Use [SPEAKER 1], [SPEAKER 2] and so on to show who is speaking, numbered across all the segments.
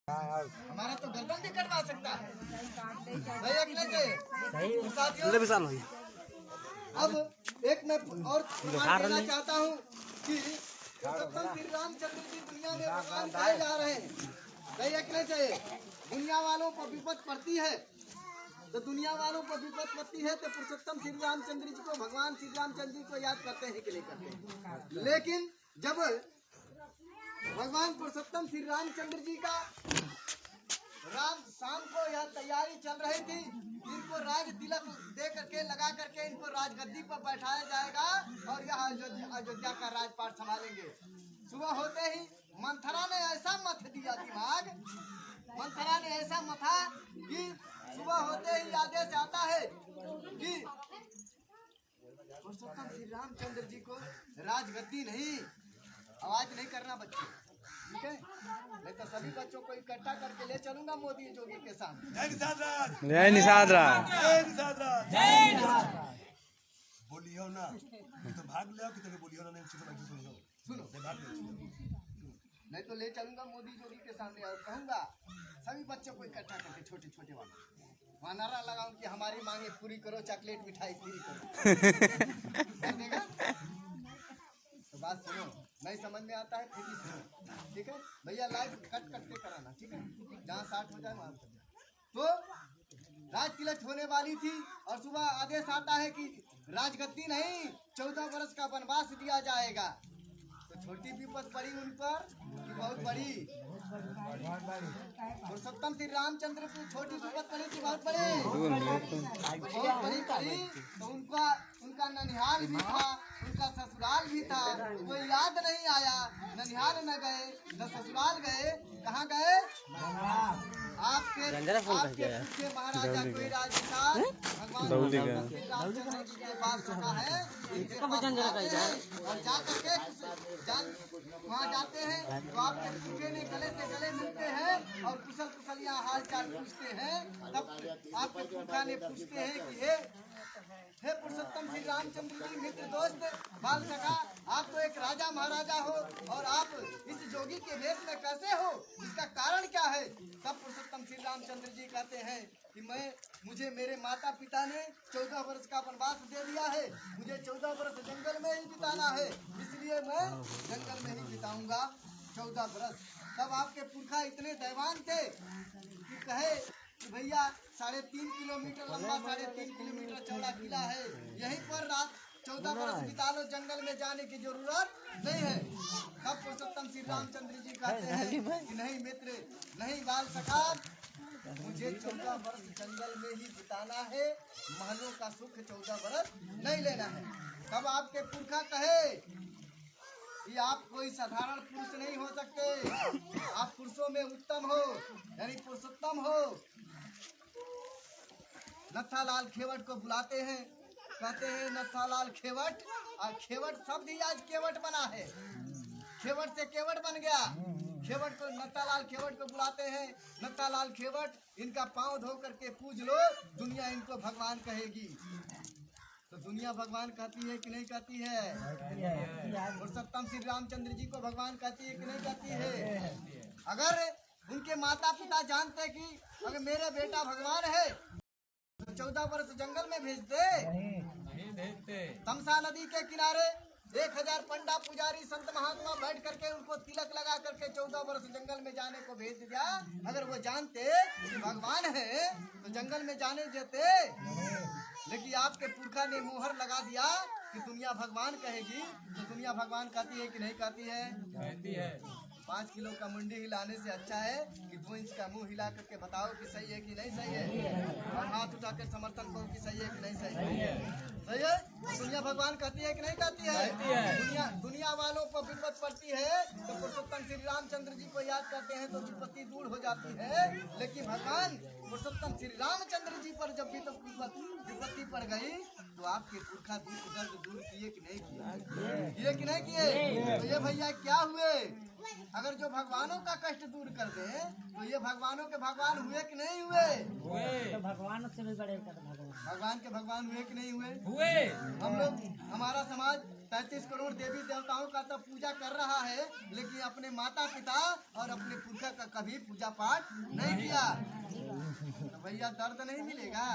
[SPEAKER 1] हमारा तो गर्दन भी कटवा सकता है। अब एक मैं और देना चाहता हूँ कि पुरुषोत्तम श्री रामचंद्र जी दुनिया में भगवान कहे जा रहे हैं। नहीं चाहिए दुनिया वालों को विपद पड़ती है तो पुरुषोत्तम श्री रामचंद्र जी को भगवान श्री रामचंद्र जी को याद करते हैं कि नहीं करते हैं। लेकिन जब भगवान पुरुषोत्तम श्री रामचंद्र जी का शाम को यह तैयारी चल रही थी, इनको राज तिलक दे करके लगा करके इनको राजगद्दी पर बैठाया जाएगा और यह अयोध्या का राजपाट संभालेंगे। सुबह होते ही मंथरा ने ऐसा मथ दिया दिमाग, मंथरा ने ऐसा मथा कि सुबह होते ही आदेश आता है कि पुरुषोत्तम श्री रामचंद्र जी को राजगद्दी नहीं, आवाज नहीं करना बच्चे, ठीक है? नहीं तो सभी बच्चों को इकट्ठा करके ले चलूंगा मोदी जोगी के सामने।
[SPEAKER 2] जय निषाद राज,
[SPEAKER 3] बोलियो ना तो भाग ले कि तेरे बोलियो ना नहीं
[SPEAKER 1] सुनो नहीं तो ले चलूंगा मोदी जोगी के सामने और कहूंगा सभी बच्चों को इकट्ठा करके छोटे छोटे वाले वहाँ नारा लगाऊं कि हमारी मांगे पूरी करो, चॉकलेट मिठाई पूरी करो। कर देगा? तो बात सुनो, नहीं समझ में आता है फिर भी सुनो, ठीक है भैया? लाइव कट के कराना, ठीक है? जहाँ 60 हो जाए वहाँ तो राज तिलक होने वाली थी और सुबह आदेश आता है कि राजगद्दी नहीं 14 वर्ष का वनवास दिया जाएगा। तो छोटी विपद पड़ी उन पर कि बहुत बड़ी? पुरुषोत्तम श्री रामचंद्र की छोटी विपद पड़ी थी बहुत बड़ी पड़ी। तो उनका ननिहाल भी था, उनका ससुराल भी था, वो याद नहीं आया, ननिहाल न गए न ससुराल गए, कहाँ गए? आपके महाराजा कोई राजस्थान भगवान रामचंद्र जी के पास रखा है और जा करके वहाँ जाते हैं तो आपके पूछे ने गले से गले मिलते हैं और कुशल कुशलियाँ हाल चाल पूछते हैं। तब आपके पुरखा ने पूछते हैं कि हे पुरुषोत्तम श्री रामचंद्र जी मित्र दोस्त बाल सखा, आप तो एक राजा महाराजा हो और आप इस जोगी के भेष में कैसे हो, इसका कारण क्या है? तब पुरुषोत्तम श्री रामचंद्र जी कहते हैं कि मुझे मेरे माता पिता ने 14 वर्ष का वनवास दे दिया है, मुझे 14 वर्ष जंगल में ही बिताना है, इसलिए मैं जंगल में ही बिताऊंगा 14 वर्ष। तब आपके पुरखा इतने दैवान थे कि कहे कि भैया 3.5 किलोमीटर लंबा 3.5 किलोमीटर चौड़ा किला है, यहीं पर रात 14 वर्ष बिता लो, जंगल में जाने की जरूरत नहीं है। तब पुरुषोत्तम श्री रामचंद्र जी कहते हैं कि नहीं मित्र, नहीं बाल सखा, मुझे 14 वर्ष जंगल में ही बिताना है, महलों का सुख 14 वर्ष नहीं लेना है। तब आपके पुरखा कहे कि आप कोई साधारण पुरुष नहीं हो सकते, आप पुरुषों में उत्तम हो, यानी पुरुषोत्तम हो। नत्थालाल खेवट को बुलाते हैं, कहते हैं नत्थालाल खेवट, और खेवट शब्द ही आज केवट बना है, खेवट से केवट बन गया। खेवट को नत्थालाल खेवट को बुलाते हैं, नत्थालाल खेवट इनका पांव धो करके पूज लो, दुनिया इनको भगवान कहेगी। तो दुनिया भगवान कहती है कि नहीं कहती है? पुरुषोत्तम श्री रामचंद्र जी को भगवान कहती है कि नहीं कहती है? अगर उनके माता पिता जानते कि अगर मेरे बेटा भगवान है तो 14 वर्ष जंगल में भेजते। तमसा नदी के किनारे 1000 पंडा पुजारी संत महात्मा बैठ करके उनको तिलक लगा करके 14 वर्ष जंगल में जाने को भेज दिया। अगर वो जानते कि भगवान है तो जंगल में जाने देते, लेकिन आपके पुरखा ने मुहर लगा दिया कि दुनिया भगवान कहेगी। तो दुनिया भगवान कहती है कि नहीं कहती है? कहती है। 5 किलो का मुंडी हिलाने से अच्छा है कि 2 इंच का मुंह हिला करके बताओ कि सही है कि नहीं सही है, और हाथ उठा कर समर्थन करो कि सही है कि नहीं सही है। सही है? दुनिया भगवान कहती है कि नहीं कहती है? दुनिया वालों को विपद पड़ती है तो पुरुषोत्तम श्री रामचंद्र जी को याद करते हैं तो विपत्ति दूर हो जाती है। लेकिन भगवान पुरुषोत्तम श्री रामचंद्र जी पर जब भी तो विपत्ति पड़ गई तो आपके पुरखा दर्द दूर किए कि नहीं किए? कि नहीं किए? तो ये भैया क्या हुए? अगर जो भगवानों का कष्ट दूर कर दे तो ये भगवानों के भगवान हुए कि नहीं हुए?
[SPEAKER 4] तो भगवान से भी बड़े
[SPEAKER 1] भगवान के भगवान हुए कि नहीं हुए? हम लोग, हमारा समाज 33 करोड़ देवी देवताओं का तो पूजा कर रहा है, लेकिन अपने माता पिता और अपने पुरखा का कभी पूजा पाठ नहीं किया। तो भैया दर्द नहीं मिलेगा,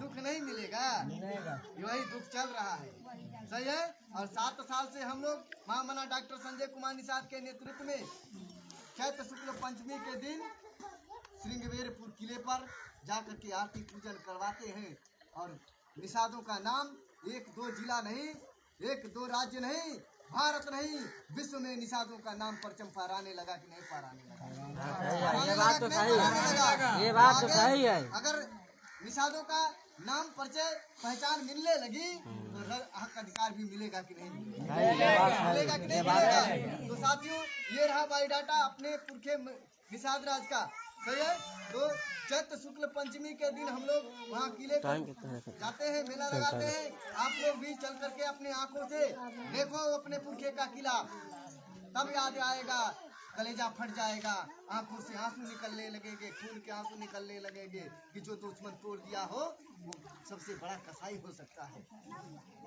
[SPEAKER 1] दुख नहीं मिलेगा, वही दुख चल रहा है। सही है। और 7 साल से हम लोग महामना डॉक्टर संजय कुमार निषाद के नेतृत्व में चैत्र शुक्ल पंचमी के दिन श्रृंगवेरपुर किले पर जाकर के आरती पूजन करवाते हैं। और निषादों का नाम 1-2 जिला नहीं, 1-2 राज्य नहीं, भारत नहीं, विश्व में निषादों का नाम परचम फहराने लगा कि नहीं फहराने लगा?
[SPEAKER 4] ये बात तो सही है, ये बात तो सही है।
[SPEAKER 1] अगर निषादों का नाम परिचय पहचान मिलने लगी तो हक अधिकार भी मिलेगा कि नहीं मिलेगा कि नहीं मिलेगा? तो साथियों, ये रहा बायोडाटा अपने पुरखे निषाद राज का। सही है। तो चैत्र शुक्ल पंचमी के दिन हम लोग वहाँ किले पर जाते हैं, मेला लगाते हैं। आप लोग भी चल करके अपने आंखों से देखो अपने पुरखे का किला, तब याद आएगा, कलेजा फट जाएगा, आंखों से आंसू निकलने लगेंगे, खून के आंसू निकलने लगेंगे कि जो दुश्मन तोड़ दिया हो वो सबसे बड़ा कसाई हो सकता है।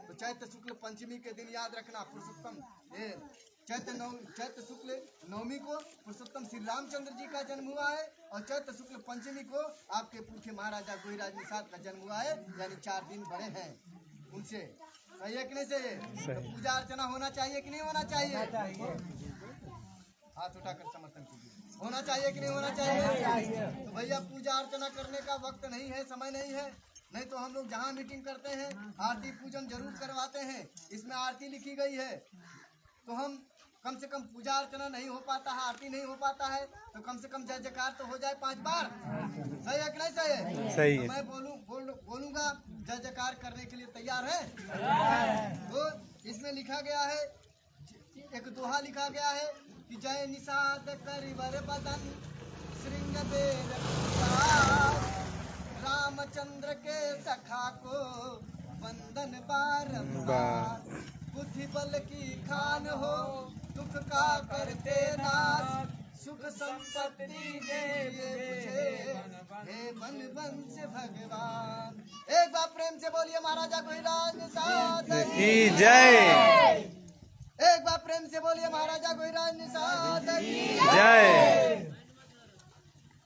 [SPEAKER 1] तो चैत्र शुक्ल पंचमी के दिन याद रखना, पुरुषोत्तम चैत्र शुक्ल नवमी को पुरुषोत्तम श्री रामचंद्र जी का जन्म हुआ है, और चैत्र शुक्ल पंचमी को आपके पुरखे महाराजा गोहिराज निषाद का जन्म हुआ है, यानी 4 दिन बड़े हैं उनसे। सही है कि नहीं? सही। तो पूजा अर्चना होना चाहिए कि नहीं होना चाहिए? हाथ उठाकर समर्थन कीजिए। होना चाहिए कि नहीं होना चाहिए? तो भैया पूजा अर्चना करने का वक्त नहीं है, समय नहीं है। नहीं तो हम लोग जहाँ मीटिंग करते हैं आरती पूजन जरूर करवाते हैं, इसमें आरती लिखी गई है। तो हम कम से कम पूजा अर्चना नहीं हो पाता है, आरती नहीं हो पाता है, तो कम से कम जय जयकार तो हो जाए 5 बार। सही है कि नहीं? सही है।
[SPEAKER 2] सही
[SPEAKER 1] तो
[SPEAKER 2] है।
[SPEAKER 1] मैं बोलूंगा, जय जयकार करने के लिए तैयार है? तो इसमें लिखा गया है, एक दोहा लिखा गया है कि जय निषाद करिवर बदन श्रृंगवेर रामचंद्र के सखा को वंदन बारंबार, बुद्धि बल की खान हो दुख का करते नाश, सुख संपत्ति दे हे वन वंश भगवान। एक बार प्रेम से बोलिए महाराजा गोहिराज निषाद
[SPEAKER 2] की जय।
[SPEAKER 1] एक बार प्रेम से बोलिए महाराजा गोहिराज निषाद की
[SPEAKER 2] जय।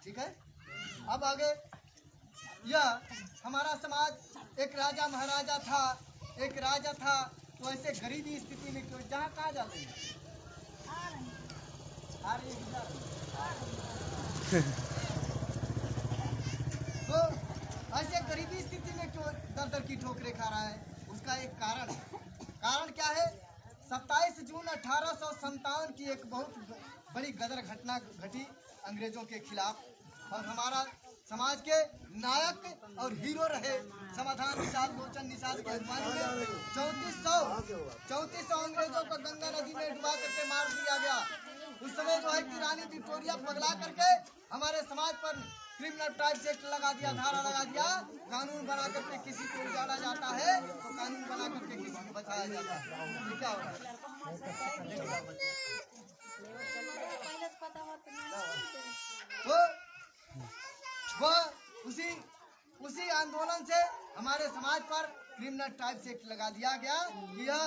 [SPEAKER 1] ठीक है। अब आगे, यह हमारा समाज एक राजा महाराजा था, एक राजा था, तो ऐसे गरीबी स्थिति में क्यों, जहाँ कहाँ जा रही है तो ऐसे गरीबी स्थिति में क्यों दर दर की ठोकरें खा रहा है? उसका एक कारण क्या है? 27 जून 1857 की एक बहुत बड़ी गदर घटना घटी अंग्रेजों के खिलाफ, और हमारा समाज के नायक और हीरो रहे समाधान निषाद, लोचन निषाद की अगुवानी में 3400 अंग्रेजों को गंगा नदी में डुबा करके मार दिया गया। उस समय जो है कि रानी विक्टोरिया पगला करके हमारे समाज पर क्रिमिनल ट्राइब्स एक्ट लगा दिया, धारा लगा दिया। कानून बना करके किसी को उजाड़ा जाता है तो कानून बना करके किसी को बचाया जाता है। ये क्या होगा? तो वह उसी आंदोलन से हमारे समाज पर क्रिमिनल ट्राइब्स एक्ट लगा दिया गया कि यह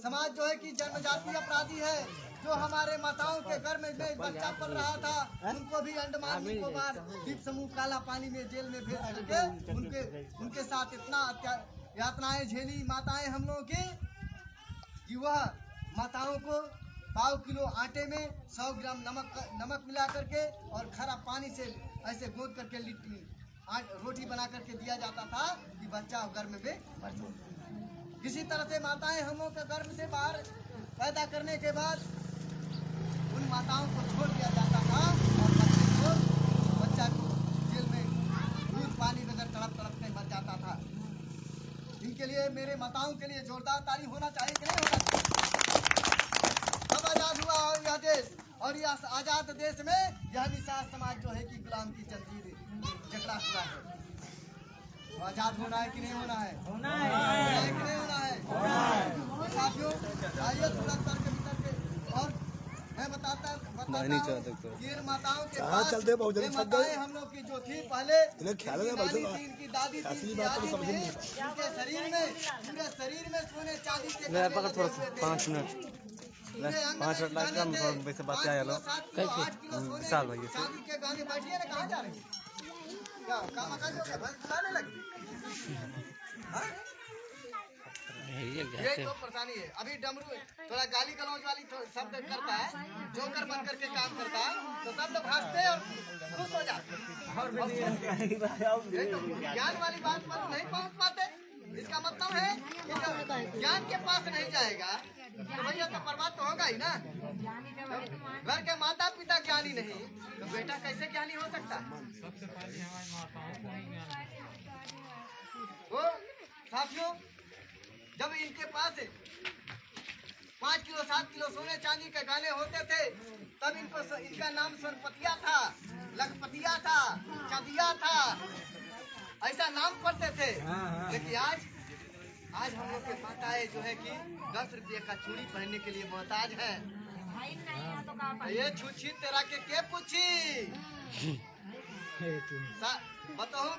[SPEAKER 1] समाज जो है कि जन्मजाति अपराधी है। जो हमारे माताओं के घर में बच्चा पल रहा था, उनको भी अंडमान निकोबार द्वीप समूह काला पानी में जेल में भेज करके उनके साथ इतना यातनाएं झेली माताएं हम लोगों की कि वह माताओं को 1/2 किलो आटे में 100 ग्राम नमक मिला करके और खरा पानी से ऐसे गोद करके रोटी बना करके दिया जाता था कि बच्चा गर्भ में मर जाए। किसी तरह से माताएं हम लोग के गर्भ से बाहर पैदा करने के बाद उन माताओं को छोड़ दिया जाता था और बच्चा को जेल में दूध पानी बगैर तड़प के मर जाता था। इनके लिए, मेरे माताओं के लिए जोरदार ताली होना चाहिए कि नहीं होना चाहिए? कब आजाद हुआ और यह देश, और यह आजाद देश में यह निषाद समाज जो है कि गुलाम की जंजीर जकड़ा हुआ है। तो आजाद होना है कि नहीं होना है? होना है कि नहीं होना है? साथियों, आइए थोड़ा तर्क वितर्क और मैं बताता
[SPEAKER 2] बहनी चौदह को।
[SPEAKER 1] तीन माताओं के
[SPEAKER 3] कहाँ
[SPEAKER 1] पास
[SPEAKER 3] चलते बहुत
[SPEAKER 1] ये
[SPEAKER 3] जल्दी थक
[SPEAKER 1] माताएं
[SPEAKER 3] गए।
[SPEAKER 1] हम लोग की जो थी पहले
[SPEAKER 3] इन्हें ख्याल है,
[SPEAKER 1] इनकी
[SPEAKER 3] बहुत
[SPEAKER 1] नानी
[SPEAKER 3] जल्दी।
[SPEAKER 1] थी, इनकी दादी थी,
[SPEAKER 3] असली
[SPEAKER 1] इनकी
[SPEAKER 3] बात तो
[SPEAKER 1] दादी
[SPEAKER 3] समझ
[SPEAKER 1] थी,
[SPEAKER 3] नहीं
[SPEAKER 1] इनके पूरे शरीर में सोने चांदी के
[SPEAKER 2] ले
[SPEAKER 1] गहने
[SPEAKER 2] पकड़
[SPEAKER 1] लगे
[SPEAKER 2] थोड़ा
[SPEAKER 1] हुए थे।
[SPEAKER 2] 5 मिनट।
[SPEAKER 1] पूरे अंग
[SPEAKER 2] 5
[SPEAKER 1] में
[SPEAKER 2] मिनट लगता
[SPEAKER 1] गहने
[SPEAKER 2] है,
[SPEAKER 1] थे।
[SPEAKER 2] वैसे
[SPEAKER 1] 5
[SPEAKER 2] बच्चे आया
[SPEAKER 1] किलो,
[SPEAKER 2] लोग।
[SPEAKER 1] 7 किलो, 8 किलो सोने
[SPEAKER 2] विशाल भैया।
[SPEAKER 1] चांदी के गहने। बैठिए ना, कहाँ जा रही है? क्या काम काज हो गया? भैंस चलाने लगी? हाँ? ये तो परेशानी है। अभी डमरू थोड़ा गाली गलौज वाली शब्द करता है, जोकर बन करके काम करता है, तो सब लोग हंसते हैं और खुश हो जाते हैं। ये तो ज्ञान वाली बात पर नहीं पहुंच पाते। इसका मतलब है कि जब ज्ञान के पास नहीं जाएगा तो भैया तो बर्बाद तो होगा ही ना। घर के माता पिता ज्ञानी नहीं तो बेटा कैसे ज्ञानी हो सकता है? तो साथियों, जब इनके पास 5 किलो 7 किलो सोने चांदी के गहने होते थे, तब इनका नाम स्वरपतिया था, लखपतिया था, चदिया था, ऐसा नाम पढ़ते थे। लेकिन आज हम लोग के माताएं जो है कि 10 रुपये का चूड़ी पहनने के लिए मोहताज है। ये छूछी तेरा के पूछी पतोहू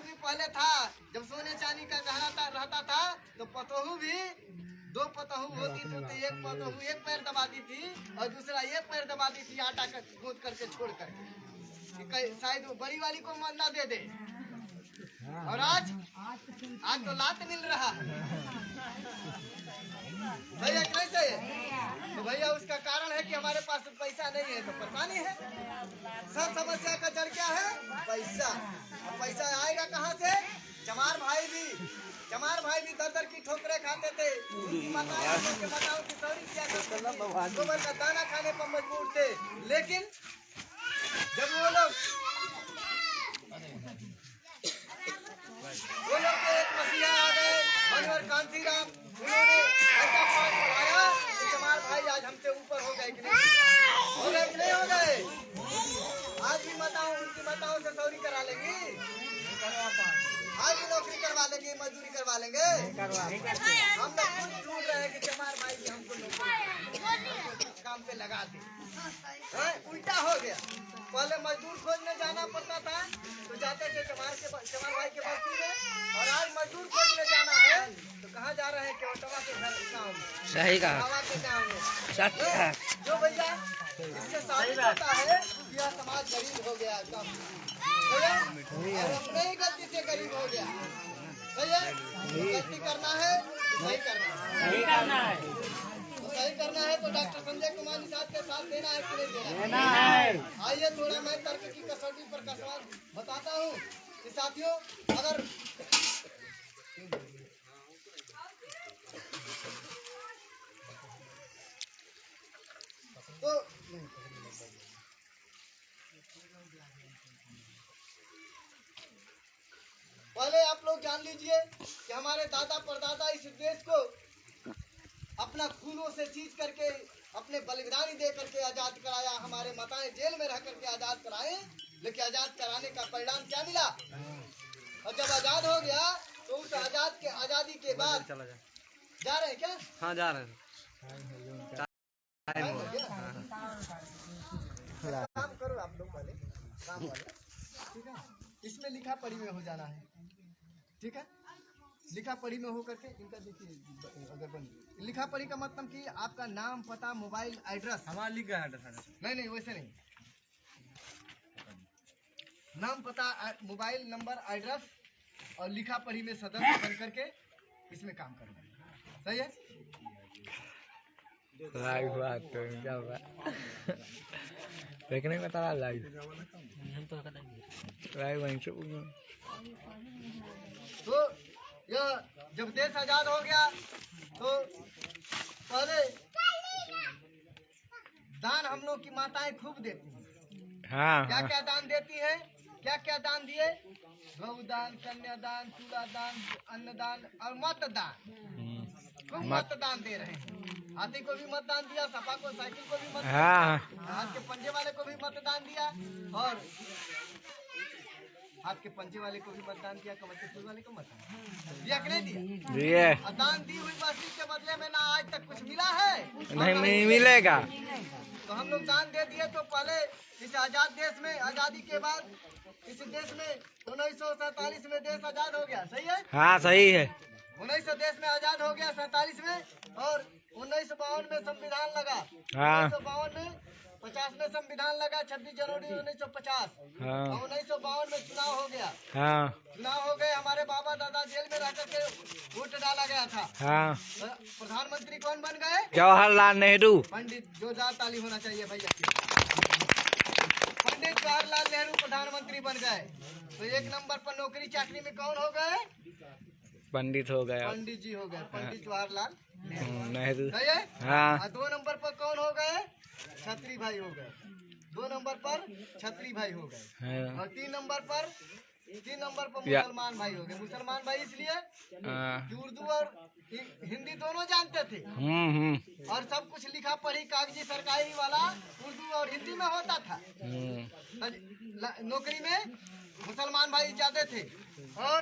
[SPEAKER 1] भी पहले था। जब सोने चांदी का गहना रहता था तो पतोहू भी 2 पतोहू होती थी, तो एक पतोहू एक पैर दबाती थी और दूसरा एक पैर दबाती थी, आटा का गूंथ करके छोड़ करके, शायद वो बड़ी वाली को ना दे दे। और आज तो लात मिल रहा है भैया, कैसे है? तो भैया उसका कारण है कि हमारे पास पैसा नहीं है, तो परेशानी है। सब समस्या का जड़ क्या है? पैसा। अब पैसा आएगा कहाँ से? चमार भाई भी दर की ठोकरे खाते थे। उनकी माताओं की सौरी किया करते थे, गोबर का दाना खाने पर मजबूर थे। लेकिन जब वो लोग के एक मसीहा आ गए, मनोहर कांतीराम, उन्होंने ऐसा पाठ पढ़ाया कि चमार भाई आज हमसे ऊपर हो गए कि नहीं हो गए? आज भी उनकी माताओं से सौरी करा लेंगी, आज भी नौकरी करवा लेंगे, मजदूरी करवा लेंगे। हम लोग खुद ढूंढ रहे हैं कि चमार भाई जी हमको नौकरी काम पे लगा दे। उल्टा हो गया। पहले मजदूर खोजने जाना पड़ता था तो जाते थे चमार भाई के बस्ती में, और आज मजदूर खोजने जाना है तो कहाँ जा रहे हैं? केवटवा के घर गाँव में,
[SPEAKER 2] सही कहा।
[SPEAKER 1] हवा के गाँव में। जो भैया इससे साबित होता है कि यह समाज गरीब हो गया, भैया और अपने ही गलती से गरीब हो गया। भैया गलती करना है, सही करना है। सही करना है तो डॉक्टर संजय कुमार निषाद के साथ देना है कि नहीं देना है? आइए थोड़ा मैं तर्क की कसौटी पर कसवार बताता हूँ कि साथियों, अगर तो पहले आप लोग जान लीजिए कि हमारे दादा परदादा इस देश को अपना खूनों से चीज करके, अपने बलिदानी दे करके आजाद कराया। हमारे माताएं जेल में रह करके आजाद कराए, लेकिन आजाद कराने का परिणाम क्या मिला? और जब आजाद हो गया तो उस आजादी के बाद जा रहे हैं क्या?
[SPEAKER 2] हाँ जा रहे हैं।
[SPEAKER 1] काम करो आप लोग पहले, काम वाले, ठीक है? इसमें लिखा पढ़ी में हो जाना है, ठीक है? लिखा पढ़ी में हो करके इनका देखिए, अगर बन लिखा पढ़ी का मतलब कि आपका नाम, पता, मोबाइल एड्रेस।
[SPEAKER 2] हमारा लिख गया है।
[SPEAKER 1] नहीं वैसे नहीं, नाम, पता, मोबाइल नंबर, एड्रेस और लिखा पढ़ी में सदस्य बन करके इसमें काम करना है। सही है?
[SPEAKER 2] लाइव बात तो क्या हुआ? देखने में तारा लाइव वहीं से
[SPEAKER 1] तो यह जब देश आजाद हो गया तो पहले दान हम लोग की माताएं खूब देती हैं।
[SPEAKER 2] हाँ
[SPEAKER 1] क्या दान देती है? क्या दान दिए? गौदान, कन्यादान, चूड़ादान, अन्नदान और मतदान। खूब मतदान दे रहे हैं। हाथी को भी मतदान दिया, सपा को, साइकिल को भी मतदान दिया, हाथ के पंजे वाले को भी मतदान दिया, और आपके पंचे वाले को भी मतदान किया, कमल के फूल वाले को मतदान दिया कि नहीं दिया?
[SPEAKER 2] दिए
[SPEAKER 1] और दान दी हुई वस्तु के बदले में ना आज तक कुछ मिला है,
[SPEAKER 2] नहीं मिलेगा।
[SPEAKER 1] तो हम लोग दान दे दिए। तो पहले इस आजाद देश में, आजादी के बाद इस देश में 1947 में देश आजाद हो गया, सही है?
[SPEAKER 2] हाँ सही है।
[SPEAKER 1] 1900 देश में आजाद हो गया 47 में, और 1952 में संविधान लगा।
[SPEAKER 2] हाँ
[SPEAKER 1] 1952 में 50 में संविधान लगा, 26 जनवरी 1950।
[SPEAKER 2] हाँ
[SPEAKER 1] और 1952 में चुनाव हो गया।
[SPEAKER 2] हाँ
[SPEAKER 1] चुनाव हो गए, हमारे बाबा दादा जेल में रह करके वोट डाला गया था।
[SPEAKER 2] हाँ
[SPEAKER 1] प्रधानमंत्री कौन बन गए?
[SPEAKER 2] जवाहरलाल नेहरू।
[SPEAKER 1] पंडित, जोरदार ताली होना चाहिए भैया। पंडित जवाहरलाल नेहरू प्रधानमंत्री बन गए। तो एक नंबर पर नौकरी चाकरी में कौन हो गए?
[SPEAKER 2] पंडित हो गया।
[SPEAKER 1] पंडित जी हो गए, पंडित जवाहरलाल
[SPEAKER 2] नेहरू।
[SPEAKER 1] सही है?
[SPEAKER 2] हाँ
[SPEAKER 1] और 2 नंबर पर कौन हो गए? छत्री भाई हो गए। 2 नंबर पर छत्री भाई हो गए।
[SPEAKER 2] हाँ
[SPEAKER 1] और 3 नंबर पर मुसलमान भाई हो गए। मुसलमान भाई इसलिए
[SPEAKER 2] हाँ।
[SPEAKER 1] कि उर्दू और हिंदी दोनों जानते थे, और सब कुछ लिखा पढ़ी कागजी सरकारी वाला उर्दू और हिंदी में होता था। नौकरी में मुसलमान भाई ज्यादा थे। और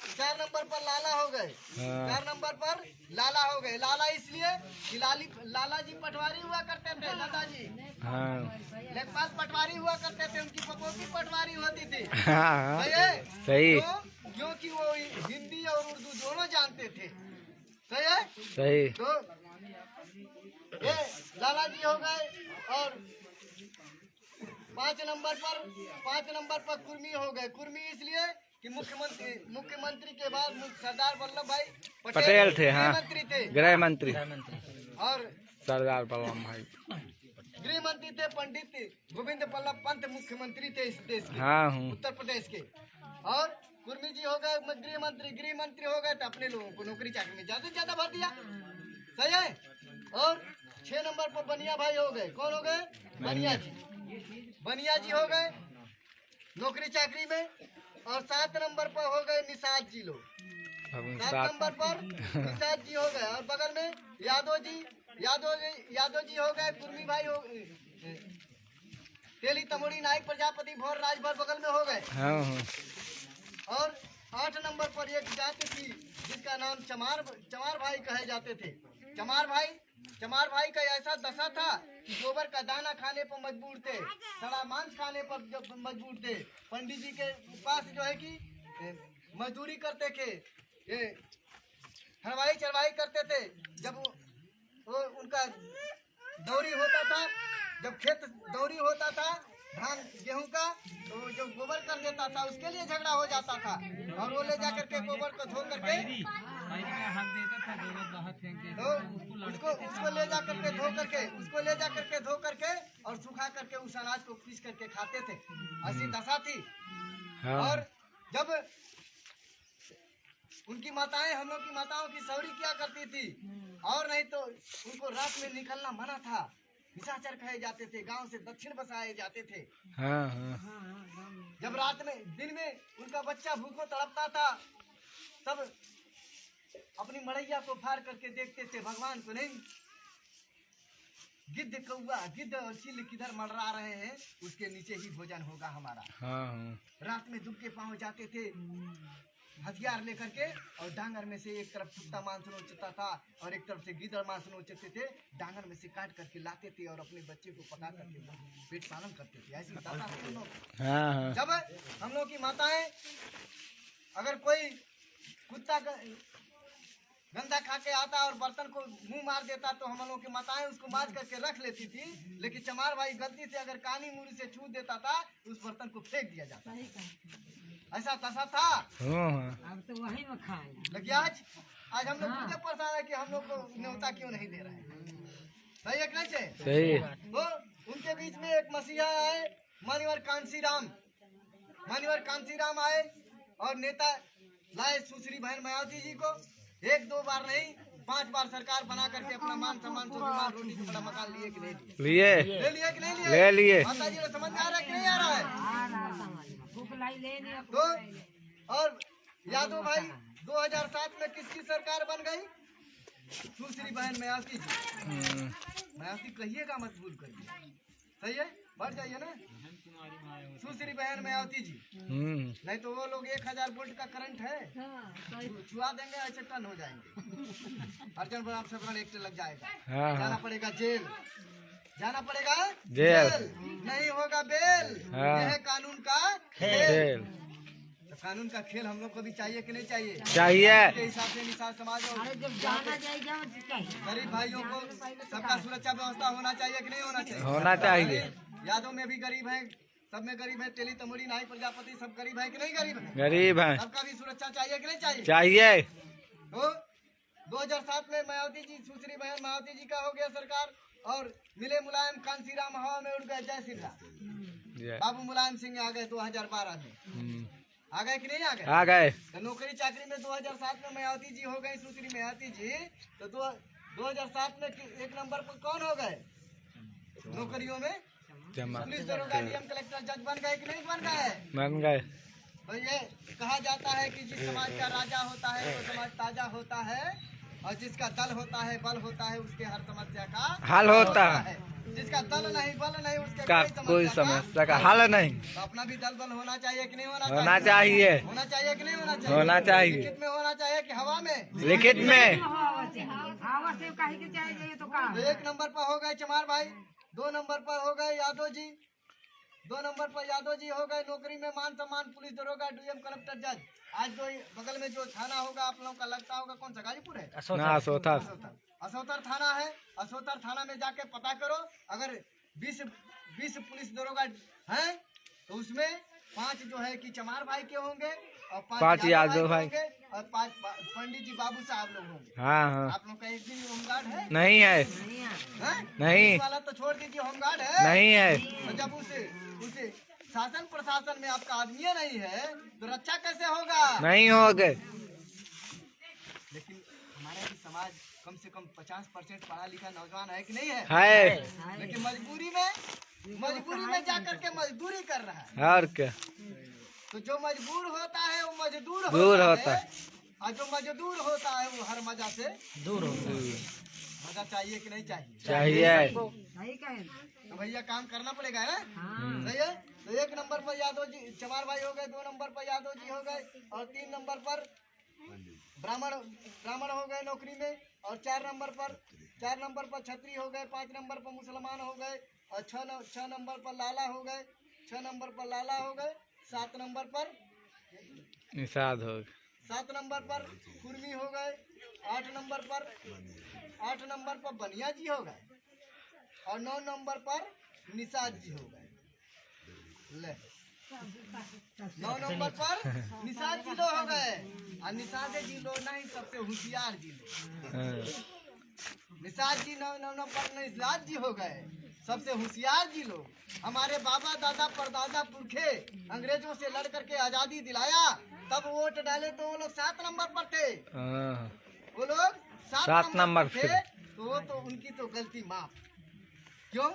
[SPEAKER 1] 4 नंबर पर लाला हो गए। 4 नंबर पर लाला हो गए। लाला इसलिए कि लाला जी पटवारी हुआ करते थे, दादाजी लेखपाल पटवारी हुआ करते थे, उनकी पपोती पटवारी होती थी।
[SPEAKER 2] हाँ
[SPEAKER 1] सही है?
[SPEAKER 2] सही।
[SPEAKER 1] तो क्योंकि वो हिंदी और उर्दू दोनों जानते थे। सही है?
[SPEAKER 2] सही।
[SPEAKER 1] तो ये लाला जी हो गए। और 5 नंबर पर कुर्मी हो गए। कुर्मी इसलिए कि मुख्यमंत्री के बाद सरदार वल्लभ भाई
[SPEAKER 2] पटेल थे। हाँ
[SPEAKER 1] मंत्री थे,
[SPEAKER 2] गृह मंत्री।
[SPEAKER 1] और
[SPEAKER 2] सरदार वल्लभ भाई
[SPEAKER 1] गृह मंत्री थे पंडित गोविंद बल्लभ पंत, मुख्यमंत्री थे इस देश के।
[SPEAKER 2] हाँ
[SPEAKER 1] उत्तर प्रदेश के। और कुर्मी जी हो गए गृह मंत्री हो गए, तो अपने लोगों को नौकरी चाकरी में ज्यादा से ज्यादा भर दिया। सही है? और 6 नंबर पर बनिया भाई हो गए। कौन हो गए? बनिया जी हो गए नौकरी चाकरी में। और 7 नंबर पर हो गए निषाद जी लोग। 7 नंबर पर निषाद जी हो गए। और बगल में यादव जी हो गए। कुर्मी भाई हो तेली तमोड़ी नायक प्रजापति भोर राजभर बगल में हो गए। और 8 नंबर पर एक जाति थी जिसका नाम चमार भाई कहे जाते थे। चमार भाई का ऐसा दशा था कि गोबर का दाना खाने पर मजबूर थे, सड़ा मांस खाने पर मजबूर थे। पंडित जी के पास जो है कि मजदूरी करते थे, ये हरवाई चरवाई करते थे। जब वो उनका दौरी होता था, जब खेत दौरी होता था धान गेहूं का, तो जो गोबर कर देता था उसके लिए झगड़ा हो जाता था। और वो ले जा करके गोबर को धो करके उसको ले जा करके धो करके और सुखा करके उस अनाज को पीस करके खाते थे। ऐसी दशा थी। और जब उनकी माताएं, हम लोग की माताओं की सौरी किया करती थी, और नहीं तो उनको रात में निकलना मना था। निशाचर कहे जाते थे, गांव से दक्षिण बसाए जाते थे। जब रात में, दिन में उनका बच्चा भूखों तड़पता था, तब अपनी मड़ैया को फाड़ करके देखते थे, भगवान को नहीं। गिद्ध और चिल किधर मड़रा रहे हैं, उसके नीचे ही भोजन होगा हमारा। रात में दुबके पांव जाते थे हथियार लेकर के, और डांगर में से एक तरफ कुत्ता मांस नोचता था और एक तरफ से गिद्ध मांस नोचते थे। डांगर में से काट करके लाते थे और अपने बच्चे को पका करके पेट पालन करते थे। ऐसी दाता थे हम लोग। जब हम लोग की माताएं, अगर कोई कुत्ता गंदा खा के आता और बर्तन को मुंह मार देता, तो हम लोग की माताएं उसको मार करके रख लेती थी। लेकिन चमार भाई गलती से अगर कानी मुड़ी से छू देता था, उस बर्तन को फेंक दिया जाता। ऐसा दशा था।
[SPEAKER 4] अब तो वही में खाएंगे।
[SPEAKER 1] लेकिन आज हम लोग मुझे परेशान है कि हम लोग को न्योता क्यों नहीं दे रहे हैं। सही है कि नहीं?
[SPEAKER 2] सही।
[SPEAKER 1] तो उनके बीच में एक मसीहा आए, मान्यवर कांसी राम आए, और नेता लाए सुश्री बहन मायावती जी को। 1-2 बार नहीं, 5 बार सरकार बना करके अपना मान सम्मान स्वाभिमान रोटी का बड़ा मकान लिए कि नहीं लिए? लिए कि नहीं लिए? माता जी ने समझ में आ रहा है कि नहीं आ रहा है? तो और यादव भाई 2007 में किसकी सरकार बन गई? सुश्री बहन मायावती जी। मायावती कहिएगा, मत भूल करिए। सही है? बढ़ जाइए ना। सुश्री बहन मायावती जी, नहीं तो वो लोग 1000 वोल्ट का करंट है, छुआ देंगे ऐसे टन हो जाएंगे। अर्जन बराब से बड़ा एक लग जाएगा, जाना पड़ेगा जेल, जाना पड़ेगा जेल, नहीं होगा बेल। यह है कानून का खेल। तो कानून का खेल हम लोग को भी चाहिए कि नहीं चाहिए?
[SPEAKER 2] चाहिए।
[SPEAKER 1] के हिसाब से निषाद समाज और गरीब भाइयों को सबका सुरक्षा व्यवस्था होना चाहिए कि नहीं होना चाहिए?
[SPEAKER 2] होना चाहिए।
[SPEAKER 1] यादव में भी गरीब है, सब में गरीब है, तेली तमुड़ी नाई प्रजापति सब गरीब है कि नहीं गरीब है?
[SPEAKER 2] गरीब है।
[SPEAKER 1] सबका भी सुरक्षा चाहिए कि नहीं चाहिए?
[SPEAKER 2] चाहिए।
[SPEAKER 1] तो 2007 में मायावती जी, सुश्री बहन मायावती जी का हो गया सरकार और मिले मुलायम खान श्री राम हवा में उड़ गए। जय श्री राम। बाबू मुलायम सिंह आ गए 2012 में, आ गए कि नहीं आ गए?
[SPEAKER 2] आ गए।
[SPEAKER 1] तो नौकरी चाकरी में 2007 में मायावती जी हो गई, सुश्री मायावती जी। तो 2007 में 1 नंबर पर कौन हो गए नौकरियों में? पुलिस दरोगा, डीएम, कलेक्टर, जज बन गए कि नहीं बन गए?
[SPEAKER 2] बन गए।
[SPEAKER 1] तो ये कहा जाता है कि जिस समाज का राजा होता है वो समाज ताजा होता है, और जिसका दल होता है, बल होता है, उसके हर समस्या का
[SPEAKER 2] हल होता है।
[SPEAKER 1] जिसका दल नहीं, बल नहीं, उसके
[SPEAKER 2] का कोई समस्या का हल नहीं।
[SPEAKER 1] तो अपना भी दल बल होना चाहिए कि नहीं होना चाहिए?
[SPEAKER 2] होना चाहिए।
[SPEAKER 1] होना चाहिए कि नहीं होना चाहिए?
[SPEAKER 2] होना चाहिए।
[SPEAKER 1] लिखित में होना चाहिए कि हवा में?
[SPEAKER 2] लिखित में।
[SPEAKER 1] तो 1 नंबर पर हो गए चमार भाई, 2 नंबर पर हो गए यादव जी, 2 नंबर पर यादव जी हो गए। नौकरी में मान सम्मान, पुलिस दरोगा, डीएम, कलेक्टर, जज। आज जो बगल में जो थाना होगा आप लोगों का लगता होगा, कौन सा गाजीपुर है? असोतर थाना है। असोतर थाना में जाके पता करो, अगर 20 पुलिस दरोगा हैं तो उसमें 5 जो है कि चमार भाई के होंगे और 5 यादव भाई होंगे और 5 पंडित जी बाबू साहब लोग होंगे।
[SPEAKER 2] हाँ।
[SPEAKER 1] आप लोग का एक भी होमगार्ड है?
[SPEAKER 2] नहीं है। नहीं
[SPEAKER 1] वाला तो छोड़ दीजिए, होमगार्ड है
[SPEAKER 2] नहीं है।
[SPEAKER 1] तो जब उसे शासन प्रशासन में आपका आदमी नहीं है तो रक्षा कैसे होगा?
[SPEAKER 2] नहीं होगा।
[SPEAKER 1] लेकिन हमारा भी समाज कम से कम 50% पढ़ा लिखा नौजवान है कि नहीं है?
[SPEAKER 2] है।
[SPEAKER 1] लेकिन मजबूरी में जाकर के मजदूरी कर रहा है।
[SPEAKER 2] और क्या?
[SPEAKER 1] तो जो मजबूर होता है वो मजदूर
[SPEAKER 2] होता है,
[SPEAKER 1] और जो मजदूर होता है वो हर मजा से दूर होता है। मजा चाहिए कि नहीं चाहिए?
[SPEAKER 2] चाहिए।
[SPEAKER 1] तो भैया काम करना पड़ेगा है ना? सही है। तो 1 नंबर पर यादव जी चमार भाई हो गए, 2 नंबर पर यादव जी हो गए और 3 नंबर पर ब्राह्मण हो गए नौकरी में, और 4 नंबर पर छत्री हो गए, 5 नंबर पर मुसलमान हो गए और 6 नंबर पर लाला हो गए, 6 नंबर पर लाला हो गए, 7 नंबर पर
[SPEAKER 2] निषाद हो गए,
[SPEAKER 1] 7 नंबर पर कुर्मी हो गए, 8 नंबर पर बनिया जी हो गए और 9 नंबर पर निषाद जी हो गए। ले 9 नंबर पर निषाद जी लो हो गए, और निषाद जी लो नहीं सबसे होशियार जी लो। निषाद जी 9 नंबर पर निषाद जी हो गए, सबसे होशियार जी लोग। हमारे बाबा दादा परदादा पुरखे अंग्रेजों से लड़ करके आजादी दिलाया, तब वोट डाले तो वो लोग 7 नंबर पर थे। वो लोग 7 नंबर थे, तो उनकी तो गलती माफ। क्यों?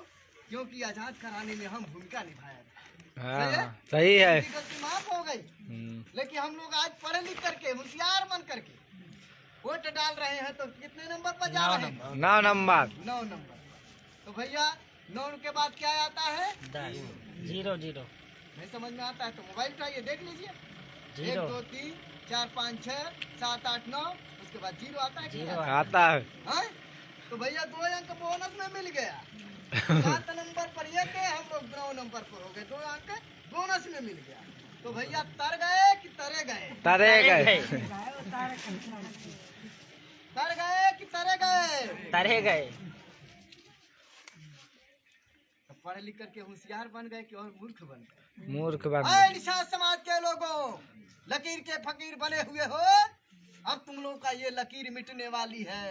[SPEAKER 1] क्योंकि आजाद कराने में हम भूमिका निभाया।
[SPEAKER 2] सही है।
[SPEAKER 1] गलती माफ हो गई। लेकिन हम लोग आज पढ़े लिख करके होशियार बन करके वोट डाल रहे हैं, तो कितने नंबर पर जा रहे हैं?
[SPEAKER 2] 9 नंबर।
[SPEAKER 1] 9 नंबर। तो भैया 9 के बाद क्या आता है?
[SPEAKER 4] 0
[SPEAKER 1] नहीं समझ में आता है तो मोबाइल उठाइए देख लीजिए। 1 2 3 4 5 6 7 8 9, उसके बाद 0 आता है।
[SPEAKER 2] 0 आता है।
[SPEAKER 1] तो भैया 2 अंक बोनस में मिल गया। 7 नंबर पर ये थे, हम लोग 9 नंबर पर हो गए, 2 अंक बोनस में मिल गया। तो भैया तर गए कि तरे गए?
[SPEAKER 2] तरे गए।
[SPEAKER 1] तर गए कि तरे गए?
[SPEAKER 4] तरे गए।
[SPEAKER 1] तो पढ़ लिख करके होशियार बन गए कि और मूर्ख बन गए?
[SPEAKER 2] मूर्ख बन
[SPEAKER 1] गए। निषाद समाज के लोगों, लकीर के फकीर बने हुए हो, अब तुम लोग का ये लकीर मिटने वाली है।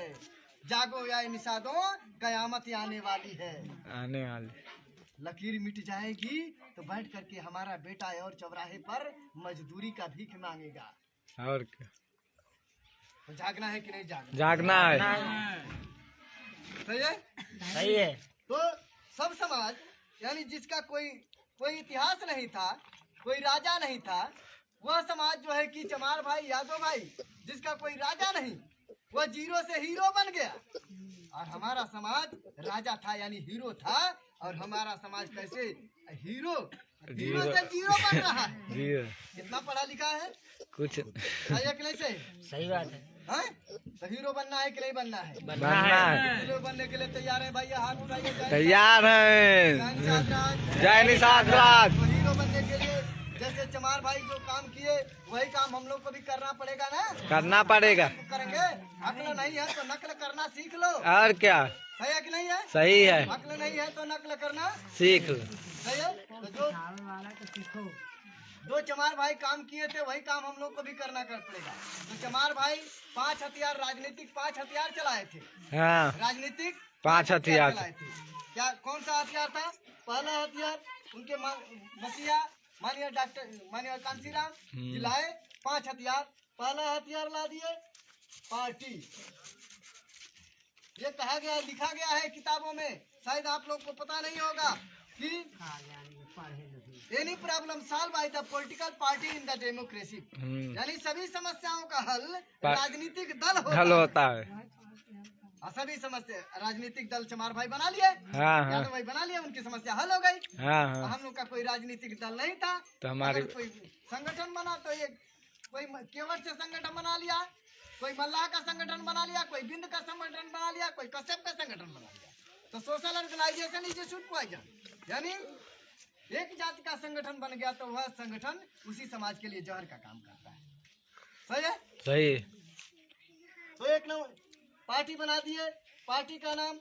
[SPEAKER 1] जागो या निषादों, कयामत आने वाली है।
[SPEAKER 2] आने वाली
[SPEAKER 1] लकीर मिट जाएगी तो बैठ करके हमारा बेटा और चौराहे पर मजदूरी का भीख मांगेगा।
[SPEAKER 2] और क्या?
[SPEAKER 1] तो जागना है कि नहीं जागना?
[SPEAKER 2] जागना है।
[SPEAKER 1] सही है?
[SPEAKER 4] सही है।
[SPEAKER 1] तो सब समाज यानी जिसका कोई इतिहास नहीं था, कोई राजा नहीं था, वह समाज जो है कि चमार भाई यादव भाई, जिसका कोई राजा नहीं, वह 0 से हीरो बन गया। और हमारा समाज राजा था यानी हीरो था, और हमारा समाज कैसे हीरो जीरो से जीरो बन रहा है।
[SPEAKER 2] जीरो
[SPEAKER 1] कितना पढ़ा लिखा है?
[SPEAKER 2] कुछ
[SPEAKER 1] सही है कि नहीं सही?
[SPEAKER 4] सही बात है।
[SPEAKER 1] हैं? तो हीरो बनना है कि नहीं बनना है?
[SPEAKER 4] बनना
[SPEAKER 2] बनना
[SPEAKER 4] है।
[SPEAKER 2] है।
[SPEAKER 1] हीरो बनने के लिए तैयार है भैया, हाथ उठाइए।
[SPEAKER 2] तैयार है। जय निषाद राज।
[SPEAKER 1] तो हीरो बनने के लिए जैसे चमार भाई जो काम किए वही काम हम लोग को भी करना पड़ेगा ना।
[SPEAKER 2] करना पड़ेगा।
[SPEAKER 1] करेंगे। अक्ल नहीं है तो नकल करना सीख लो।
[SPEAKER 2] और क्या,
[SPEAKER 1] सही है कि नहीं है?
[SPEAKER 2] सही है,
[SPEAKER 1] अक्ल नहीं है तो नकल करना
[SPEAKER 2] सीख लो।
[SPEAKER 1] सही है। तो जो चमार भाई काम किए थे वही काम हम लोग को भी करना पड़ेगा। तो चमार भाई 5 हथियार, राजनीतिक 5 हथियार चलाए थे।
[SPEAKER 2] हाँ,
[SPEAKER 1] राजनीतिक
[SPEAKER 2] 5 हथियार
[SPEAKER 1] चलाए थे। क्या कौन सा हथियार था? पहला हथियार उनके मसीहा माननीय कांसीराम जी लाए 5 हथियार। पहला हथियार ला दिए पार्टी। ये कहा गया, लिखा गया है किताबों में, शायद आप लोग को पता नहीं होगा कि any problem solve by the political party in the democracy. यानी सभी समस्याओं का हल राजनीतिक दल
[SPEAKER 2] होता है।
[SPEAKER 1] और सभी समस्या राजनीतिक दल चमार भाई बना लिए।
[SPEAKER 2] हाँ,
[SPEAKER 1] यादव भाई बना लिए, उनकी समस्या हल हो गई।
[SPEAKER 2] हाँ, हाँ।
[SPEAKER 1] हम लोग का कोई राजनीतिक दल नहीं था
[SPEAKER 2] तो हमारे
[SPEAKER 1] अगर कोई संगठन बना तो ये कोई केवट से संगठन बना लिया, कोई मल्लाह का संगठन बना लिया, कोई बिंद का संगठन बना लिया, कोई कश्यप का संगठन बना लिया। तो social organisation is a should poison, यानी एक जाति का संगठन बन गया तो वह संगठन उसी समाज के लिए जहर का काम करता है। सही है?
[SPEAKER 2] सही।
[SPEAKER 1] तो एक पार्टी बना दिए। पार्टी का नाम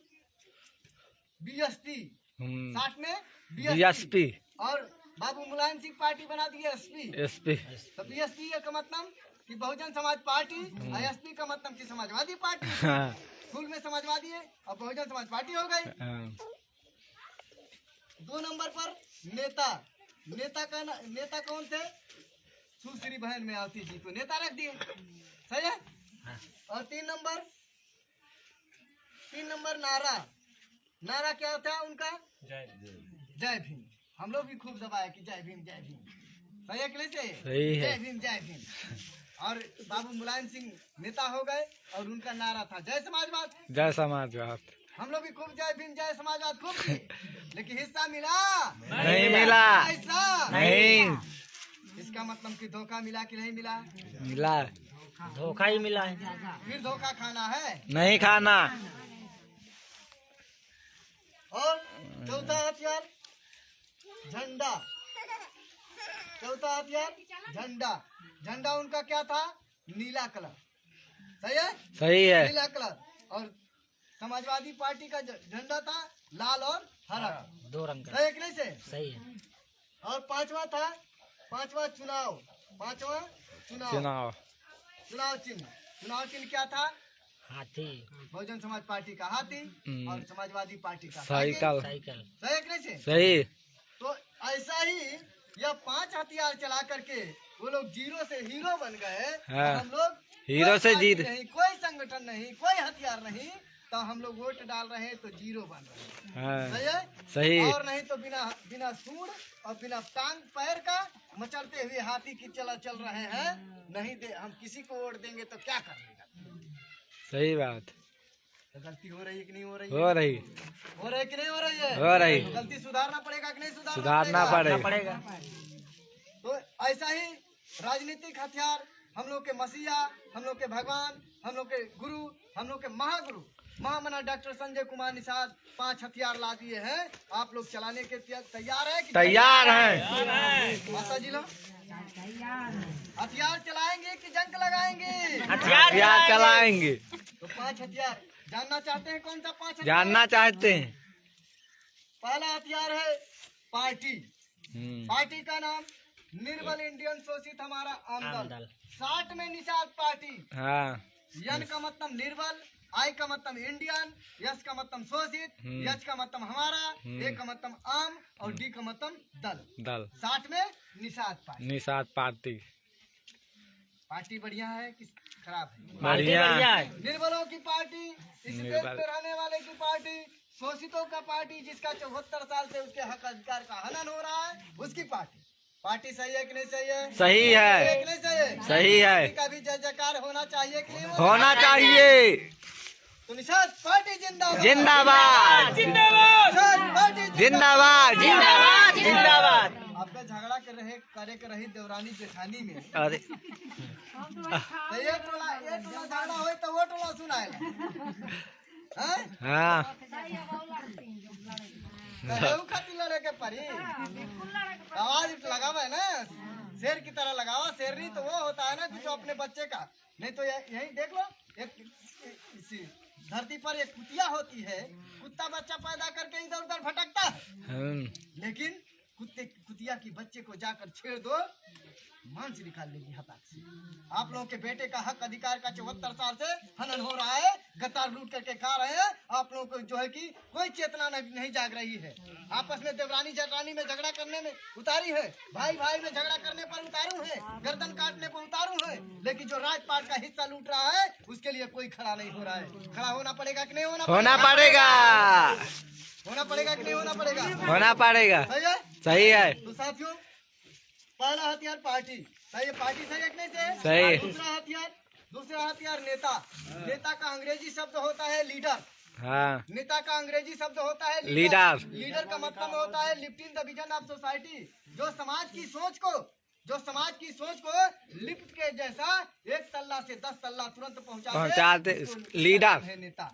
[SPEAKER 1] बीएसपी, साथ में
[SPEAKER 2] बीएसपी।
[SPEAKER 1] और बाबू मुलायम सिंह पार्टी बना दिए एसपी। तो बीएसपी का मतलब कि बहुजन समाज पार्टी और एसपी का मतलब कि समाजवादी पार्टी। फुल में समाजवादी है और बहुजन समाज पार्टी हो गई। 2 नंबर पर नेता कौन थे? सुश्री बहन में आवती जी को नेता रख दिए। सही है? और 3 नंबर नारा क्या होता है उनका? जय भीम। हम लोग भी खूब दबाया कि जय भीम जय भीम। सही है कि नहीं सही? जय भीम जय भीम। और बाबू मुलायम सिंह नेता हो गए और उनका नारा था जय समाजवाद।
[SPEAKER 2] जय समाजवाद।
[SPEAKER 1] हम लोग भी खूब जय भीम जय समाजवाद खूब किए, लेकिन हिस्सा मिला
[SPEAKER 2] नहीं मिला।
[SPEAKER 1] हिस्सा
[SPEAKER 2] नहीं।
[SPEAKER 1] इसका मतलब कि धोखा मिला कि नहीं मिला?
[SPEAKER 2] मिला।
[SPEAKER 4] धोखा ही मिला है।
[SPEAKER 1] फिर धोखा खाना है?
[SPEAKER 2] नहीं खाना।
[SPEAKER 1] और चौथा हथियार झंडा। चौथा हथियार झंडा उनका क्या था? नीला कलर। सही है?
[SPEAKER 2] सही है।
[SPEAKER 1] नीला कलर। और समाजवादी पार्टी का झंडा था लाल और हरा।
[SPEAKER 4] 2 रंग का।
[SPEAKER 1] सही है कि नहीं से?
[SPEAKER 4] सही है।
[SPEAKER 1] और पांचवा चुनाव चिन्ह क्या था?
[SPEAKER 4] हाथी।
[SPEAKER 1] बहुजन समाज पार्टी का हाथी और समाजवादी पार्टी का
[SPEAKER 2] साइकिल।
[SPEAKER 1] सही है कि नहीं से?
[SPEAKER 2] सही।
[SPEAKER 1] तो ऐसा ही यह 5 हथियार चला करके वो लोग जीरो से हीरो बन गए।
[SPEAKER 2] हाँ।
[SPEAKER 1] हम लोग
[SPEAKER 2] हीरो से जीत
[SPEAKER 1] नहीं, कोई संगठन नहीं, कोई हथियार नहीं, तो हम लोग वोट डाल रहे हैं तो जीरो बन रहे हैं।
[SPEAKER 2] हाँ।
[SPEAKER 1] सही है?
[SPEAKER 2] सही।
[SPEAKER 1] और नहीं तो बिना सूंड और बिना टांग पैर का मचलते हुए हाथी की चल रहे हैं। नहीं दे हम किसी को वोट देंगे तो क्या कर लेगा? सही बात। तो गलती हो रही है कि नहीं हो रही है?
[SPEAKER 2] हो रही
[SPEAKER 1] कि नहीं हो रही है?
[SPEAKER 2] हो रही।
[SPEAKER 1] तो गलती सुधारना पड़ेगा कि नहीं
[SPEAKER 2] सुधारना
[SPEAKER 4] पड़ेगा।
[SPEAKER 1] तो ऐसा ही राजनीतिक हथियार, हम लोग के मसीहा, हम लोग के भगवान, हम लोग के गुरु, हम लोग के महागुरु महामना डॉक्टर संजय कुमार निषाद 5 हथियार ला दिए हैं। आप लोग चलाने के तैयार है?
[SPEAKER 2] तैयार है।
[SPEAKER 1] माता जी लोग हथियार चलाएंगे कि जंग लगाएंगे?
[SPEAKER 2] हथियार चलाएंगे।
[SPEAKER 1] तो 5 हथियार जानना चाहते हैं? कौन सा 5 हथियार?
[SPEAKER 2] जानना चाहते हैं।
[SPEAKER 1] पहला हथियार है पार्टी। पार्टी का नाम निर्बल इंडियन शोषित हमारा आमदल। 60 में निषाद पार्टी।
[SPEAKER 2] हाँ।
[SPEAKER 1] यन का मतलब निर्बल, आई का मतलब इंडियन, यस का मतलब शोषित, यच का मतलब हमारा, ए का मतलब आम और डी का मतलब दल। 60 में निषाद पार्टी। पार्टी बढ़िया है कि खराब है?
[SPEAKER 2] बढ़िया।
[SPEAKER 1] निर्बलों की पार्टी, इस देश में रहने वाले की पार्टी, शोषितों का पार्टी, जिसका 74 साल से उसके हक अधिकार का हनन हो रहा है, उसकी पार्टी सही है कि नहीं सही है?
[SPEAKER 2] सही है।
[SPEAKER 1] नहीं सही है?
[SPEAKER 2] सही है।
[SPEAKER 1] का भी जय जयकार होना चाहिए कि नहीं
[SPEAKER 2] होना चाहिए?
[SPEAKER 1] तो निषाद पार्टी जिंदाबाद
[SPEAKER 2] जिंदाबाद
[SPEAKER 1] निषाद पार्टी
[SPEAKER 2] जिंदाबाद जिंदाबाद।
[SPEAKER 1] आपका झगड़ा करे के रही देवरानी जेठानी में।
[SPEAKER 2] अरे
[SPEAKER 1] तो ये टोला झगड़ा होई तो वो टोला सुनाएगा हैं?
[SPEAKER 2] हाँ
[SPEAKER 1] कहू खातिर लड़े के परी आवाज लगावा है ना, शेर की तरह लगावा। शेरनी तो वो होता है ना जो अपने बच्चे का, नहीं तो यही देख लो, एक इसी धरती पर एक कुतिया होती है, कुत्ता बच्चा पैदा करके इधर उधर भटकता है, लेकिन कुतिया की बच्चे को जाकर छेड़ दो, मांस निकाल लेगी हताक से। आप लोगों के बेटे का हक अधिकार का 74 साल से हनन हो रहा है, गद्दार लूट करके खा रहे हैं। आप लोगों को जो है कि कोई चेतना नहीं जाग रही है। आपस में देवरानी जेठानी में झगड़ा करने में उतारी है, भाई भाई में झगड़ा करने पर उतारू है, गर्दन काटने पर उतारू है, लेकिन जो राजपाट का हिस्सा लूट रहा है उसके लिए कोई खड़ा नहीं हो रहा है। खड़ा होना पड़ेगा कि नहीं होना
[SPEAKER 2] पड़ेगा?
[SPEAKER 1] होना पड़ेगा कि नहीं होना पड़ेगा?
[SPEAKER 2] होना पड़ेगा।
[SPEAKER 1] सही है,
[SPEAKER 2] सही है।
[SPEAKER 1] तो साथियों, पहला हथियार पार्टी, सही है, पार्टी सही है कि नहीं
[SPEAKER 2] सही।
[SPEAKER 1] दूसरा हथियार नेता। नेता का अंग्रेजी शब्द होता है लीडर।
[SPEAKER 2] हाँ
[SPEAKER 1] नेता का अंग्रेजी शब्द होता है
[SPEAKER 2] लीडर।
[SPEAKER 1] लीडर का मतलब होता है lifting the vision of society, जो समाज की सोच को लिफ्ट के जैसा 1 तल्ला से 10 तल्ला तुरंत पहुंचाते
[SPEAKER 2] लीडर
[SPEAKER 1] है नेता,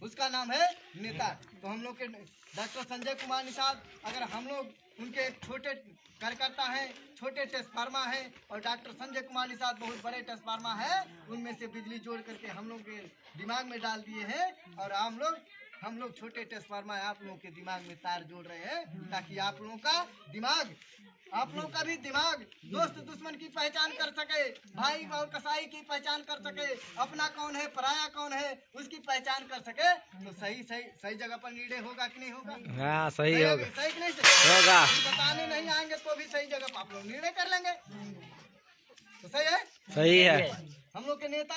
[SPEAKER 1] उसका नाम है नेता। तो हम लोग के डॉक्टर संजय कुमार निषाद, अगर हम लोग उनके छोटे कार्यकर्ता हैं, छोटे ट्रांसफार्मा हैं, और डॉक्टर संजय कुमार निषाद बहुत बड़े ट्रांसफार्मा है, उनमें से बिजली जोड़ करके हम लोग के दिमाग में डाल दिए हैं, और हम लोग छोटे ट्रांसफार्मा आप लोगों के दिमाग में तार जोड़ रहे हैं, ताकि आप लोगों का भी दिमाग दोस्त दुश्मन की पहचान कर सके, भाई और कसाई की पहचान कर सके, अपना कौन है पराया कौन है उसकी पहचान कर सके। तो सही जगह पर निर्णय होगा कि नहीं होगा?
[SPEAKER 2] हाँ सही होगा।
[SPEAKER 1] सही कि नहीं सही
[SPEAKER 2] होगा।
[SPEAKER 1] बताने नहीं आएंगे तो भी सही जगह पर आप लोग निर्णय कर लेंगे। तो सही है?
[SPEAKER 2] सही है।
[SPEAKER 1] हम लोग के नेता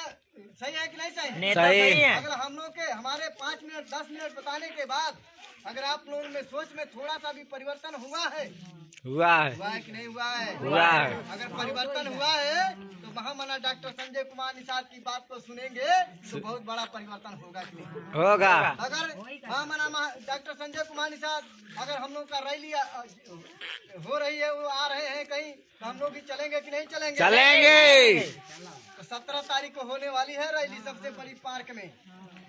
[SPEAKER 1] सही है कि नहीं सही?
[SPEAKER 4] नेता सही है।
[SPEAKER 1] अगर हम लोग के हमारे 5 मिनट 10 मिनट बताने के बाद अगर आप लोगों में सोच में थोड़ा सा भी परिवर्तन हुआ है कि नहीं हुआ है? अगर परिवर्तन हुआ है तो महामना डॉक्टर संजय कुमार निषाद की बात को सुनेंगे तो बहुत बड़ा परिवर्तन होगा कि नहीं
[SPEAKER 2] होगा।
[SPEAKER 1] अगर महामना डॉक्टर संजय कुमार निषाद, अगर हम लोग का रैली हो रही है, वो आ रहे हैं कहीं, तो हम लोग भी चलेंगे कि नहीं चलेंगे?
[SPEAKER 2] चलेंगे।
[SPEAKER 1] तो 17 तारीख को होने वाली है रैली सबसे बड़ी पार्क में,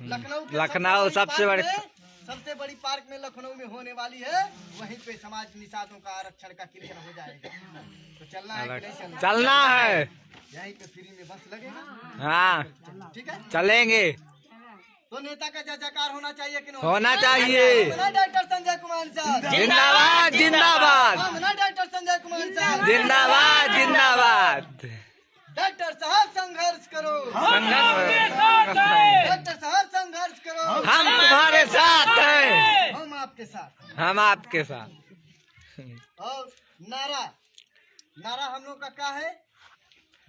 [SPEAKER 2] लखनऊ
[SPEAKER 1] सबसे बड़ी पार्क में लखनऊ में होने वाली है। वहीं पे समाज निषादों का आरक्षण का क्लियर हो जाएगा। तो चलना है कि नहीं चलना?
[SPEAKER 2] चलना है।
[SPEAKER 1] यहीं पे फ्री में बस लगेगा।
[SPEAKER 2] हाँ
[SPEAKER 1] ठीक है,
[SPEAKER 2] चलेंगे।
[SPEAKER 1] तो नेता का जयकार होना चाहिए कि नहीं
[SPEAKER 2] होना चाहिए।
[SPEAKER 1] डॉक्टर संजय कुमार निषाद
[SPEAKER 2] जिंदाबाद जिंदाबाद।
[SPEAKER 1] डॉक्टर संजय कुमार निषाद
[SPEAKER 2] जिंदाबाद जिंदाबाद।
[SPEAKER 1] डॉक्टर साहब संघर्ष करो, डॉक्टर साहब संघर्ष करो,
[SPEAKER 2] हम तुम्हारे साथ हैं,
[SPEAKER 1] हम आपके साथ। और नारा हम लोग का क्या है?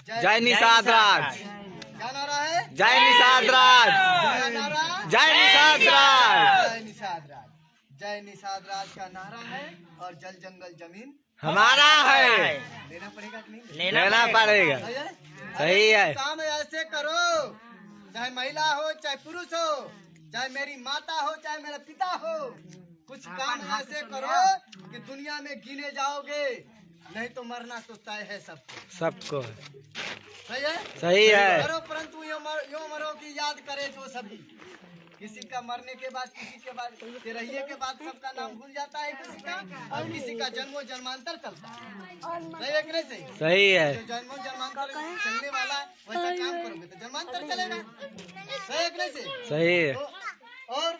[SPEAKER 2] जय निषाद राज।
[SPEAKER 1] क्या नारा है?
[SPEAKER 2] जय निषाद राज। जय निषाद राज।
[SPEAKER 1] जय निषाद राज। जय निषाद राज का नारा है। और जल जंगल जमीन
[SPEAKER 2] हमारा है।
[SPEAKER 1] लेना पड़ेगा कि नहीं?
[SPEAKER 2] लेना पड़ेगा। सही है।
[SPEAKER 1] काम ऐसे करो, चाहे महिला हो चाहे पुरुष हो, चाहे मेरी माता हो चाहे मेरा पिता हो, कुछ काम ऐसे करो कि दुनिया में गिने जाओगे, नहीं तो मरना तो तय है
[SPEAKER 2] सबको।
[SPEAKER 1] सही है?
[SPEAKER 2] सही है।
[SPEAKER 1] करो परंतु यो मरो की याद करे जो सभी। किसी का मरने के बाद, किसी के बाद रहिए के बाद सबका नाम भूल जाता है किसी का, और किसी का जन्मों जन्मांतर चलता है। सही है कि नहीं सही?
[SPEAKER 2] सही है।
[SPEAKER 1] जो जन्मों जन्मांतर चलने वाला वैसा काम करोगे तो जन्मांतर चलेगा। सही है कि नहीं सही?
[SPEAKER 2] सही है।
[SPEAKER 1] और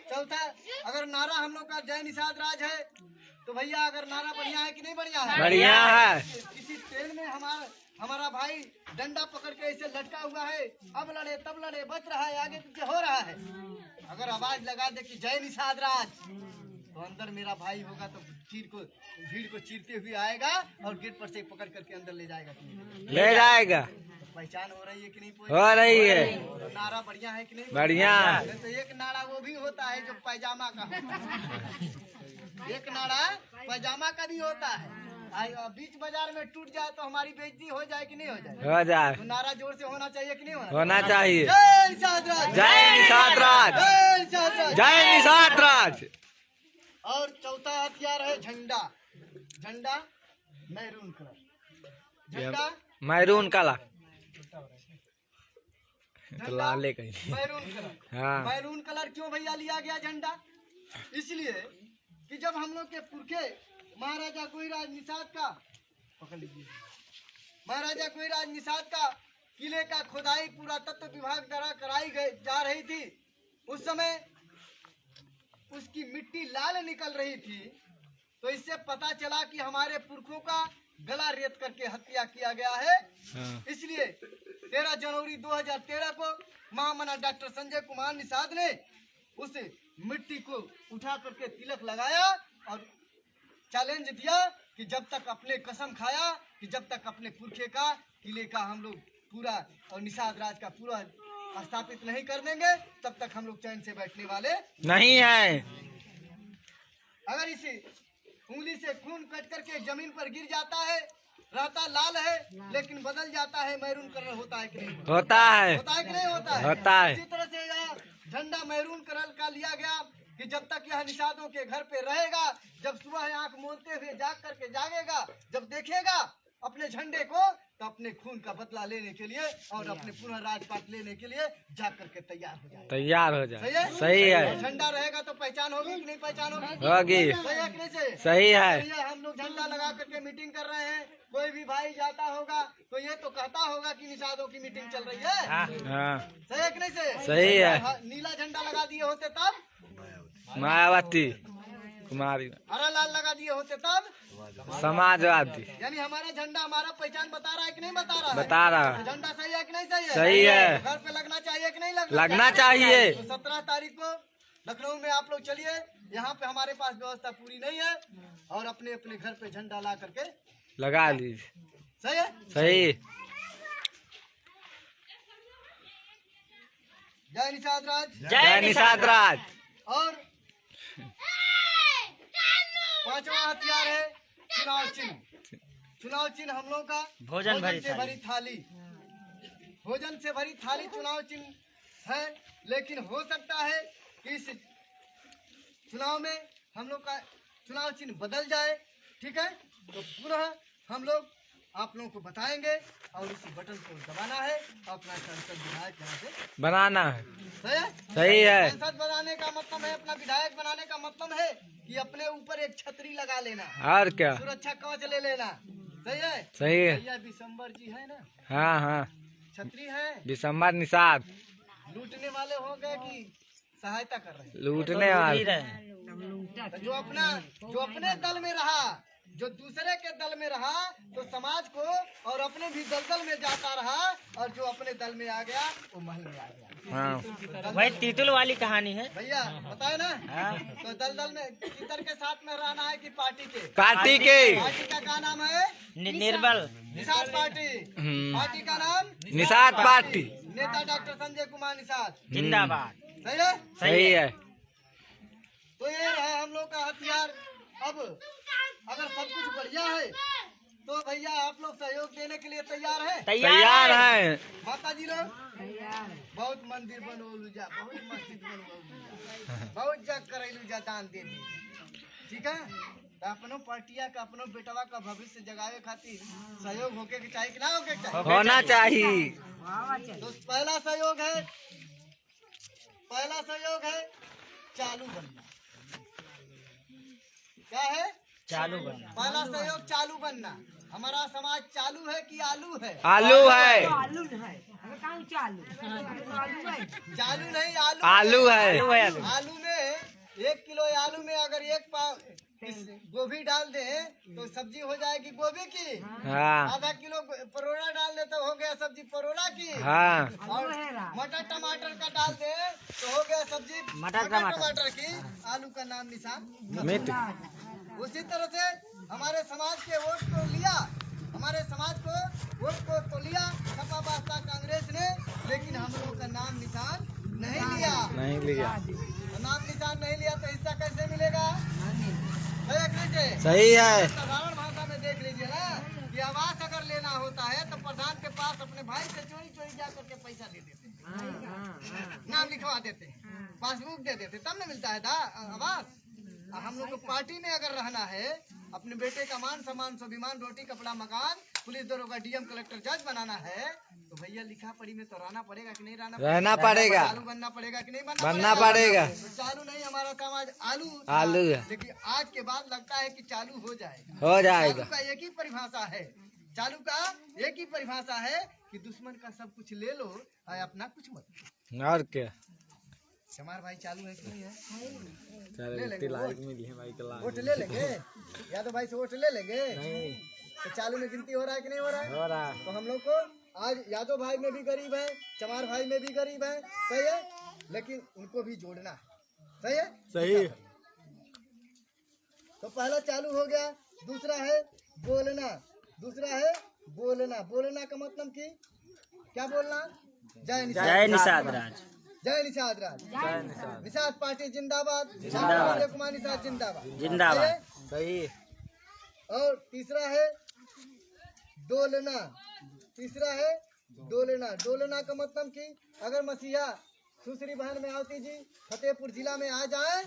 [SPEAKER 1] चौथा, अगर नारा हम लोग का जय निषाद राज है तो भैया अगर नारा बढ़िया है कि नहीं बढ़िया है?
[SPEAKER 2] बढ़िया है।
[SPEAKER 1] किसी ट्रेन में हमारा भाई डंडा पकड़ के ऐसे लटका हुआ है, अब लड़े तब लड़े, बच रहा है, आगे पीछे हो रहा है, अगर आवाज लगा दे कि जय निषाद राज, तो अंदर मेरा भाई होगा तो भीड़ को चीरते हुए आएगा और गेट पर से पकड़ करके अंदर ले जाएगा।
[SPEAKER 2] ले जाएगा।
[SPEAKER 1] तो पहचान हो रही है कि नहीं?
[SPEAKER 2] हो रही है।
[SPEAKER 1] तो नारा बढ़िया है कि नहीं?
[SPEAKER 2] बढ़िया।
[SPEAKER 1] तो एक नारा वो भी होता है जो पैजामा का होता है, एक नारा पैजामा का भी होता है। बीच बाजार में टूट जाए तो हमारी बेइज्जती हो जाए कि नहीं हो जाए?
[SPEAKER 2] हो जाए।
[SPEAKER 1] तो नारा जोर से होना चाहिए कि नहीं
[SPEAKER 2] होना चाहिए?
[SPEAKER 1] जय निषाद राज।
[SPEAKER 2] जय निषाद राज।
[SPEAKER 1] जय निषाद राज।
[SPEAKER 2] जय निषाद राज।
[SPEAKER 1] और चौथा हथियार है झंडा। झंडा मैरून कलर झंडा,
[SPEAKER 2] मैरून काला तो
[SPEAKER 1] झंडा
[SPEAKER 2] लाले कहीं।
[SPEAKER 1] Maroon colour.
[SPEAKER 2] हाँ
[SPEAKER 1] मैरून कलर क्यों भैया लिया गया झंडा? इसलिए कि जब हम लोग के पुरखे महाराजा कोईराज निषाद का, पकड़ लीजिए, महाराजा कोईराज निषाद का किले का खुदाई पुरातत्व विभाग द्वारा कराई जा रही थी, उस समय उसकी मिट्टी लाल निकल रही थी, तो इससे पता चला कि हमारे पुरखों का गला रेत करके हत्या किया गया है।
[SPEAKER 2] हाँ।
[SPEAKER 1] इसलिए 13 जनवरी 2013 को महामना डॉक्टर संजय कुमार निषाद ने उस मिट्टी को उठा करके तिलक लगाया और चैलेंज दिया कि जब तक अपने कसम खाया कि जब तक अपने पुरखे का किले का हम लोग पूरा और निषाद राज का पूरा स्थापित नहीं कर देंगे, तब तक हम लोग चैन से बैठने वाले।
[SPEAKER 2] नहीं है।
[SPEAKER 1] अगर इसी उंगली से खून कट करके जमीन पर गिर जाता है, रहता लाल है लेकिन बदल जाता है, मैरून कलर होता है कि नहीं?
[SPEAKER 2] होता है।
[SPEAKER 1] होता है कि नहीं होता है?
[SPEAKER 2] होता है।
[SPEAKER 1] इसी तरह से यह झंडा मैरून कलर का लिया गया कि जब तक यह निषादों के घर पे रहेगा, जब सुबह आंख मूंदते हुए जाग करके जागेगा, जब देखेगा अपने झंडे को, तो अपने खून का बदला लेने के लिए और अपने पुनः राजपाट लेने के लिए जाग करके तैयार हो जाएगा।
[SPEAKER 2] तैयार हो
[SPEAKER 1] सही
[SPEAKER 2] जाए।
[SPEAKER 1] है?
[SPEAKER 2] सही है।
[SPEAKER 1] झंडा रहेगा तो पहचान होगी कि नहीं पहचान होगी?
[SPEAKER 2] होगी।
[SPEAKER 1] सही है कि नहीं? सही
[SPEAKER 2] सही है।
[SPEAKER 1] तो ये हम लोग झंडा लगा करके मीटिंग कर रहे हैं, कोई भी भाई जाता होगा तो ये तो कहता होगा कि निषादों की मीटिंग चल रही है।
[SPEAKER 4] हाँ।
[SPEAKER 2] हाँ
[SPEAKER 1] सही है कि नहीं?
[SPEAKER 2] सही है।
[SPEAKER 1] नीला झंडा लगा दिए होते तब,
[SPEAKER 2] मायावती कुमारी,
[SPEAKER 1] हरा लाल लगा दिए होते तब,
[SPEAKER 2] समाजवादी
[SPEAKER 1] यानी हमारा झंडा हमारा पहचान बता रहा है कि नहीं बता रहा है?
[SPEAKER 2] बता रहा
[SPEAKER 1] तो
[SPEAKER 2] है।
[SPEAKER 1] झंडा सही है कि नहीं सही है?
[SPEAKER 2] सही है।
[SPEAKER 1] घर पे लगना चाहिए कि नहीं
[SPEAKER 2] लगना चाहिए।
[SPEAKER 1] तो 17 तारीख को लखनऊ में आप लोग चलिए, यहाँ पे हमारे पास व्यवस्था पूरी नहीं है, और अपने अपने घर पे झंडा ला करके
[SPEAKER 2] लगा लीजिए।
[SPEAKER 1] सही है।
[SPEAKER 2] सही।
[SPEAKER 1] जय निषाद राज।
[SPEAKER 2] जय निषाद राज।
[SPEAKER 1] और पांचवा हथियार है चुनाव चिन्ह। चुनाव चिन्ह हम लोग का
[SPEAKER 4] भोजन भरी
[SPEAKER 1] से भरी थाली, भोजन से भरी थाली चुनाव चिन्ह है। लेकिन हो सकता है कि इस चुनाव में हम लोग का चुनाव चिन्ह बदल जाए, ठीक है? तो पुनः हम लोग आप लोगों को बताएंगे और इस बटन को दबाना है, अपना संसद विधायक यहाँ से
[SPEAKER 2] बनाना है।
[SPEAKER 1] सही है?
[SPEAKER 2] सही है।
[SPEAKER 1] संसद बनाने का मतलब है, अपना विधायक बनाने का मतलब है कि अपने ऊपर एक छतरी लगा लेना,
[SPEAKER 2] और क्या?
[SPEAKER 1] सुरक्षा कवच ले लेना। सही है?
[SPEAKER 2] सही है।
[SPEAKER 1] भैया दिसंबर जी है ना,
[SPEAKER 2] हाँ हाँ
[SPEAKER 1] छतरी है।
[SPEAKER 2] दिसंबर निषाद
[SPEAKER 1] लूटने वाले हो गए कि सहायता कर रहे हैं?
[SPEAKER 2] लूटने वाले।
[SPEAKER 1] तो जो अपने दल में रहा, जो दूसरे के दल में रहा, तो समाज को और अपने भी दलदल में जाता रहा, और जो अपने दल में आ गया वो महल में आ गया।
[SPEAKER 2] हाँ
[SPEAKER 4] वही तीतुल वाली कहानी है।
[SPEAKER 1] भैया बताए ना?
[SPEAKER 4] हाँ।
[SPEAKER 1] तो दलदल में किधर के साथ में रहना है कि पार्टी के?
[SPEAKER 2] पार्टी के।
[SPEAKER 1] पार्टी का क्या नाम है?
[SPEAKER 4] निर्बल
[SPEAKER 1] निषाद पार्टी। पार्टी का नाम
[SPEAKER 2] निषाद पार्टी।
[SPEAKER 1] नेता डॉक्टर संजय कुमार निषाद।
[SPEAKER 4] जिंदाबाद।
[SPEAKER 1] सही है?
[SPEAKER 2] सही है।
[SPEAKER 1] तो ये रहा हम लोग का हथियार। अब अगर सब कुछ बढ़िया है तो भैया आप लोग सहयोग देने के लिए तैयार है?
[SPEAKER 2] तैयार है।
[SPEAKER 1] माता जी लोग बहुत मंदिर बनोलू जा, बहुत मस्जिद बनोलू जा, बहुत जग करैलू जा, दान दे दी, ठीक है? तो अपनो पार्टिया का, अपनो बेटवा का भविष्य जगावे खातिर सहयोग होके के चाहिए कि ना होके के चाहिए?
[SPEAKER 2] होना चाहिए।
[SPEAKER 1] तो पहला सहयोग है चालू बनना। क्या है?
[SPEAKER 4] चालू बनना।
[SPEAKER 1] पहला सहयोग चालू बनना। हमारा समाज चालू है कि आलू है?
[SPEAKER 2] आलू है।
[SPEAKER 5] चालू
[SPEAKER 1] नहीं,
[SPEAKER 2] आलू है।
[SPEAKER 1] आलू में 1 किलो आलू में अगर 1 पाव गोभी डाल दे तो सब्जी हो जाएगी गोभी की।
[SPEAKER 2] हाँ
[SPEAKER 1] आधा किलो परोड़ा डाल दे तो हो गया सब्जी परोड़ा की।
[SPEAKER 2] हाँ
[SPEAKER 1] और मटर टमाटर का डाल दे तो हो गया सब्जी
[SPEAKER 4] मटर
[SPEAKER 1] टमाटर की। आलू का नाम निशान
[SPEAKER 2] मिट।
[SPEAKER 1] उसी तरह से हमारे समाज के वोट को लिया, हमारे समाज को वोट को तो लिया छपा बास्ता कांग्रेस ने, लेकिन हम लोग का नाम निशान नहीं लिया।
[SPEAKER 2] नहीं लिया।
[SPEAKER 1] नाम निशान नहीं लिया तो हिस्सा कैसे मिलेगा?
[SPEAKER 2] सही है।
[SPEAKER 1] साधारण भाषा में देख लीजिए ना कि आवास अगर लेना होता है तो प्रधान के पास अपने भाई से चोरी चोरी जा करके पैसा दे देते हैं, नाम लिखवा देते हैं, पासबुक दे देते, तब न मिलता है आवास। हम लोग को पार्टी में अगर रहना है अपने बेटे का मान सम्मान स्वाभिमान रोटी कपड़ा मकान पुलिस दरोगा डीएम कलेक्टर जज बनाना है तो भैया लिखा पढ़ी में तो रहना पड़ेगा कि नहीं
[SPEAKER 2] रहना पड़ेगा।
[SPEAKER 1] चालू बनना पड़ेगा कि नहीं
[SPEAKER 2] बनना पड़ेगा।
[SPEAKER 1] तो चालू नहीं, हमारा समाज आलू
[SPEAKER 2] आलू है।
[SPEAKER 1] लेकिन आज के बाद लगता है कि चालू हो जाएगा।
[SPEAKER 2] हो जाएगा।
[SPEAKER 1] चालू का एक ही परिभाषा है, चालू का एक ही परिभाषा है कि दुश्मन का सब कुछ ले लो और अपना कुछ मत।
[SPEAKER 2] और क्या।
[SPEAKER 1] हमारा भाई चालू है कि नहीं है?
[SPEAKER 2] चलो
[SPEAKER 1] ले लेंगे
[SPEAKER 2] लाइक मिली है भाई के
[SPEAKER 1] वोट ले लेंगे या तो भाई से वोट ले लेंगे।
[SPEAKER 2] नहीं
[SPEAKER 1] तो चालू में गिनती हो रहा है कि नहीं हो रहा है?
[SPEAKER 2] हो रहा है।
[SPEAKER 1] तो हम लोग को आज यादव भाई में भी गरीब है, चमार भाई में भी गरीब है, सही है, लेकिन उनको भी जोड़ना है, सही है।
[SPEAKER 2] सही।
[SPEAKER 1] तो पहला चालू हो गया, दूसरा है बोलना, दूसरा है बोलना। बोलना का मतलब कि क्या बोलना? जय निषाद।
[SPEAKER 4] जय निषाद राज।
[SPEAKER 1] जय निषाद राज।
[SPEAKER 2] जय निषाद।
[SPEAKER 1] निषाद पार्टी जिंदाबाद।
[SPEAKER 4] जिंदाबाद।
[SPEAKER 1] अजय कुमार निषाद जिंदाबाद।
[SPEAKER 4] जिंदाबाद।
[SPEAKER 1] सही है?
[SPEAKER 2] सही।
[SPEAKER 1] और तीसरा है डोलना। तीसरा है डोलना। डोलना का मतलब कि अगर मसीहा सुश्री बहन में आवती जी फतेहपुर जिला में आ जाए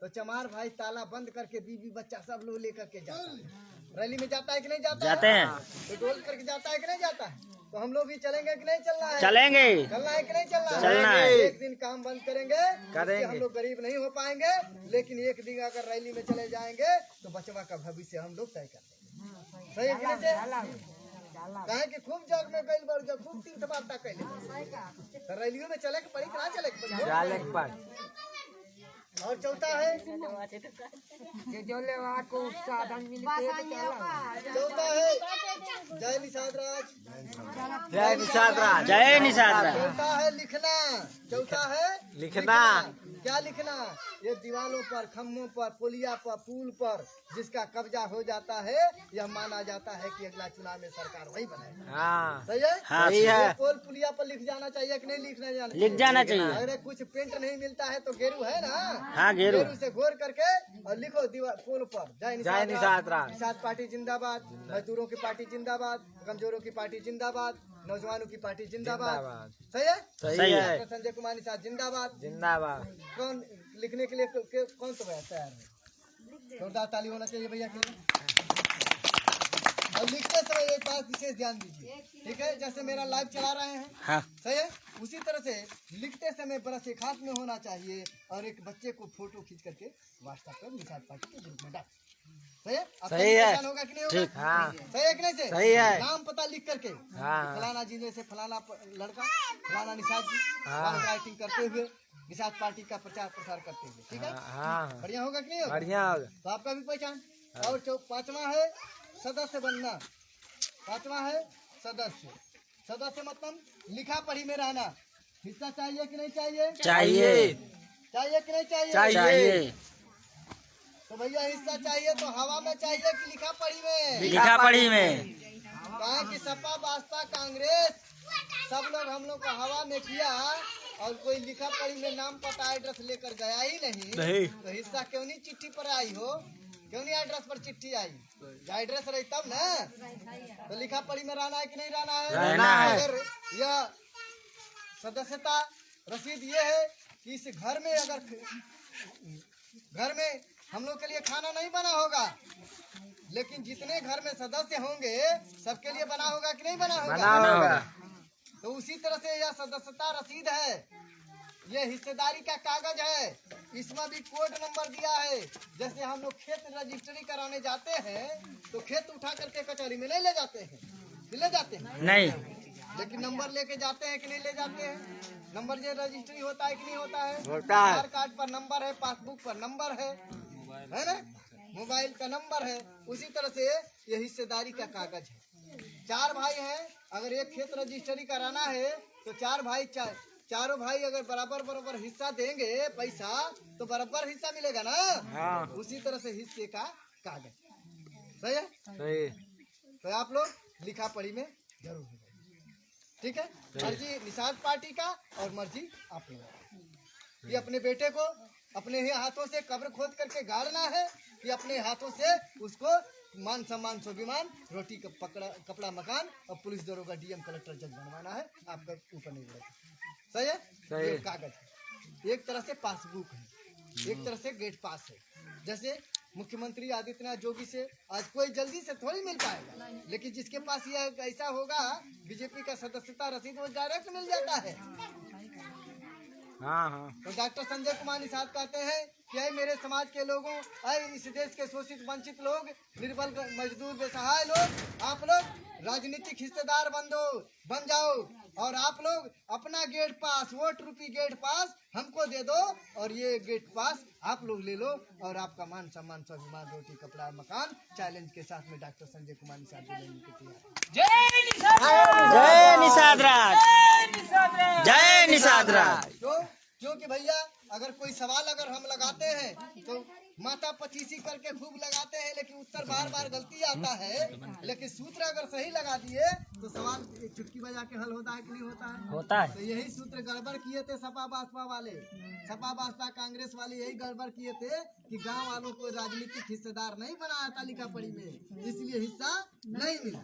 [SPEAKER 1] तो चमार भाई ताला बंद करके बीवी बच्चा सब लोग लेकर के जाता है। रैली में जाता है कि नहीं जाता?
[SPEAKER 4] जाते हैं।
[SPEAKER 1] तो डोल करके जाता है कि नहीं जाता है? तो हम लोग भी चलेंगे कि नहीं चलना है?
[SPEAKER 4] चलेंगे।
[SPEAKER 1] चलना है कि नहीं चलना है?
[SPEAKER 4] चलना है।
[SPEAKER 1] एक दिन काम बंद करेंगे, इससे हम लोग गरीब नहीं हो पाएंगे, लेकिन एक दिन अगर रैली में चले जाएंगे तो बचवा का भविष्य हम लोग तय कर लेंगे। सही है कि नहीं? कहे कि खूब जग में गई बार जब खूब तीर्थ बार्ता कैले तो रैलियों में चले के पड़ी कि ना चले के पड़ी?
[SPEAKER 2] जाले के पास।
[SPEAKER 1] और चौथा है चौथा है जय निषाद राज।
[SPEAKER 2] जय निषाद राज।
[SPEAKER 4] जय निषाद राज।
[SPEAKER 1] चौथा है लिखना। चौथा है
[SPEAKER 2] लिखना।
[SPEAKER 1] क्या लिखना? ये दीवारों पर, खम्भों पर, पुलिया पर, पुल पर जिसका कब्जा हो जाता है यह माना जाता है कि अगला चुनाव में सरकार वही बनाएगी।
[SPEAKER 2] हाँ
[SPEAKER 1] सही है?
[SPEAKER 4] हाँ,
[SPEAKER 2] सही है।
[SPEAKER 1] ये पोल पुलिया पर लिख जाना चाहिए कि नहीं लिखना जाना?
[SPEAKER 4] लिख जाना चाहिए।
[SPEAKER 1] अगर कुछ पेंट नहीं मिलता है तो गेरू है ना,
[SPEAKER 4] हाँ, गेरू।
[SPEAKER 1] से घोर करके और लिखो दीवार पोल पर जय
[SPEAKER 2] जय निषाद राज।
[SPEAKER 1] निषाद पार्टी जिंदाबाद। मजदूरों की पार्टी जिंदाबाद। कमजोरों की पार्टी जिंदाबाद। नौजवानों की पार्टी जिंदाबाद।
[SPEAKER 2] जिंदाबाद।
[SPEAKER 1] सही है?
[SPEAKER 2] सही है।
[SPEAKER 1] डॉक्टर संजय कुमार निषाद जिंदाबाद।
[SPEAKER 2] जिंदाबाद।
[SPEAKER 1] कौन लिखने के लिए कौन तो तैयार है? जोरदार ताली होना चाहिए भैया के लिए। और लिखते समय एक बात विशेष ध्यान दीजिए, ठीक है? जैसे मेरा लाइव चला रहे हैं,
[SPEAKER 4] हाँ।
[SPEAKER 1] सही है, उसी तरह से लिखते समय ब्रश एक हाथ में होना चाहिए और एक बच्चे को फोटो खींच करके व्हाट्सएप पर निषाद पार्टी के ग्रुप में डाल। सही है? अब
[SPEAKER 2] सही है।
[SPEAKER 1] पहचान होगा कि नहीं होगा?
[SPEAKER 4] ठीक।
[SPEAKER 2] हाँ।
[SPEAKER 1] सही है कि नहीं से?
[SPEAKER 2] सही है।
[SPEAKER 1] नाम पता लिख करके
[SPEAKER 2] हाँ।
[SPEAKER 1] फलाना जिले से फलाना लड़का फलाना निषाद जी
[SPEAKER 2] हाँ।
[SPEAKER 1] राइटिंग करते हुए निषाद पार्टी का प्रचार प्रसार करते हुए, ठीक है?
[SPEAKER 2] हाँ।
[SPEAKER 1] बढ़िया होगा कि नहीं होगा?
[SPEAKER 2] बढ़िया होगा।
[SPEAKER 1] तो आपका भी पहचान। और पांचवा है सदस्य बनना। पांचवा है सदस्य। सदस्य मतलब लिखा पढ़ी में रहना। हिस्सा चाहिए कि नहीं चाहिए?
[SPEAKER 4] चाहिए।
[SPEAKER 1] चाहिए कि नहीं चाहिए?
[SPEAKER 4] चाहिए।
[SPEAKER 1] तो भैया हिस्सा चाहिए तो हवा में चाहिए कि लिखा पढ़ी में?
[SPEAKER 4] लिखा पढ़ी में।
[SPEAKER 1] कहा कि सपा बास्ता कांग्रेस सब लोग हम लोग को हवा में किया और कोई लिखा पढ़ी में नाम पता एड्रेस लेकर गया ही नहीं। तो हिस्सा क्यों नहीं चिट्ठी पर आई हो? क्यों नहीं एड्रेस पर चिट्ठी आई? एड्रेस रही तब ना। तो लिखा पढ़ी में रहना है कि नहीं रहना है?
[SPEAKER 4] रहना है।
[SPEAKER 1] अगर यह सदस्यता रसीद ये है कि इस घर में अगर घर में हम लोग के लिए खाना नहीं बना होगा, लेकिन जितने घर में सदस्य होंगे सबके लिए बना होगा कि नहीं बना होगा?
[SPEAKER 2] बना होगा।
[SPEAKER 1] तो उसी तरह से यह सदस्यता रसीद है, ये हिस्सेदारी का कागज है, इसमें भी कोड नंबर दिया है। जैसे हम लोग खेत रजिस्ट्री कराने जाते हैं तो खेत उठा करके कचहरी में नहीं ले जाते हैं, ले जाते हैं
[SPEAKER 4] नहीं।
[SPEAKER 1] लेकिन नंबर लेके जाते हैं कि नहीं ले जाते हैं? नंबर जो रजिस्ट्री होता है कि नहीं होता है?
[SPEAKER 2] होता है।
[SPEAKER 1] आधार कार्ड पर नंबर है, पासबुक पर नंबर है ना, मोबाइल का नंबर है। उसी तरह से ये हिस्सेदारी का कागज है। चार भाई हैं, अगर एक खेत रजिस्ट्री कराना है तो चार भाई चारों भाई अगर बराबर बराबर हिस्सा देंगे पैसा तो बराबर हिस्सा मिलेगा ना।
[SPEAKER 2] हाँ।
[SPEAKER 1] उसी तरह से हिस्से का कागज। सही है?
[SPEAKER 2] सही।
[SPEAKER 1] तो आप लोग लिखा पढ़ी में जरूर होगा, ठीक है? मर्जी निषाद पार्टी का और मर्जी आप लोग कि अपने बेटे को अपने ही हाथों से कब्र खोद करके गाड़ना है कि अपने हाथों से उसको मान सम्मान स्वाभिमान रोटी कपड़ा मकान और पुलिस दरोगा डीएम कलेक्टर जज बनवाना है। आपका ऊपर नहीं रहेगा। सही है?
[SPEAKER 2] सही।
[SPEAKER 1] ये कागज है, एक तरह से पासबुक है, एक तरह से गेट पास है। जैसे मुख्यमंत्री आदित्यनाथ जोगी से आज कोई जल्दी से थोड़ी मिल पाएगा, लेकिन जिसके पास यह ऐसा होगा बीजेपी का सदस्यता रसीद वो डायरेक्ट मिल जाता है।
[SPEAKER 2] हाँ हाँ।
[SPEAKER 1] तो डॉक्टर संजय कुमार निषाद कहते हैं कि ऐ मेरे समाज के लोगों, ऐ इस देश के शोषित वंचित लोग, निर्बल मजदूर बेसहाय लोग, आप लोग राजनीतिक हिस्सेदार बन जाओ और आप लोग अपना गेट पास, वोट रूपी गेट पास हमको दे दो और ये गेट पास आप लोग ले लो और आपका मान सम्मान स्वाभिमान रोटी कपड़ा मकान चैलेंज के साथ में डॉक्टर संजय कुमार निषाद जी लेने के तैयार।
[SPEAKER 4] जय निषाद राज, जय निषाद राज।
[SPEAKER 1] क्योंकि भैया अगर कोई सवाल अगर हम लगाते हैं तो माता पचीसी करके खूब लगाते हैं, लेकिन उत्तर बार बार गलती आता है। लेकिन सूत्र अगर सही लगा दिए तो सवाल एक चुटकी बजा के हल होता है कि नहीं होता है?
[SPEAKER 4] होता है।
[SPEAKER 1] तो यही सूत्र गड़बड़ किए थे सपा बसपा वाले, सपा बसपा कांग्रेस वाले यही गड़बड़ किए थे कि गांव वालों को राजनीतिक हिस्सेदार नहीं बनाया था लिखा पढ़ी में, इसलिए हिस्सा नहीं मिला।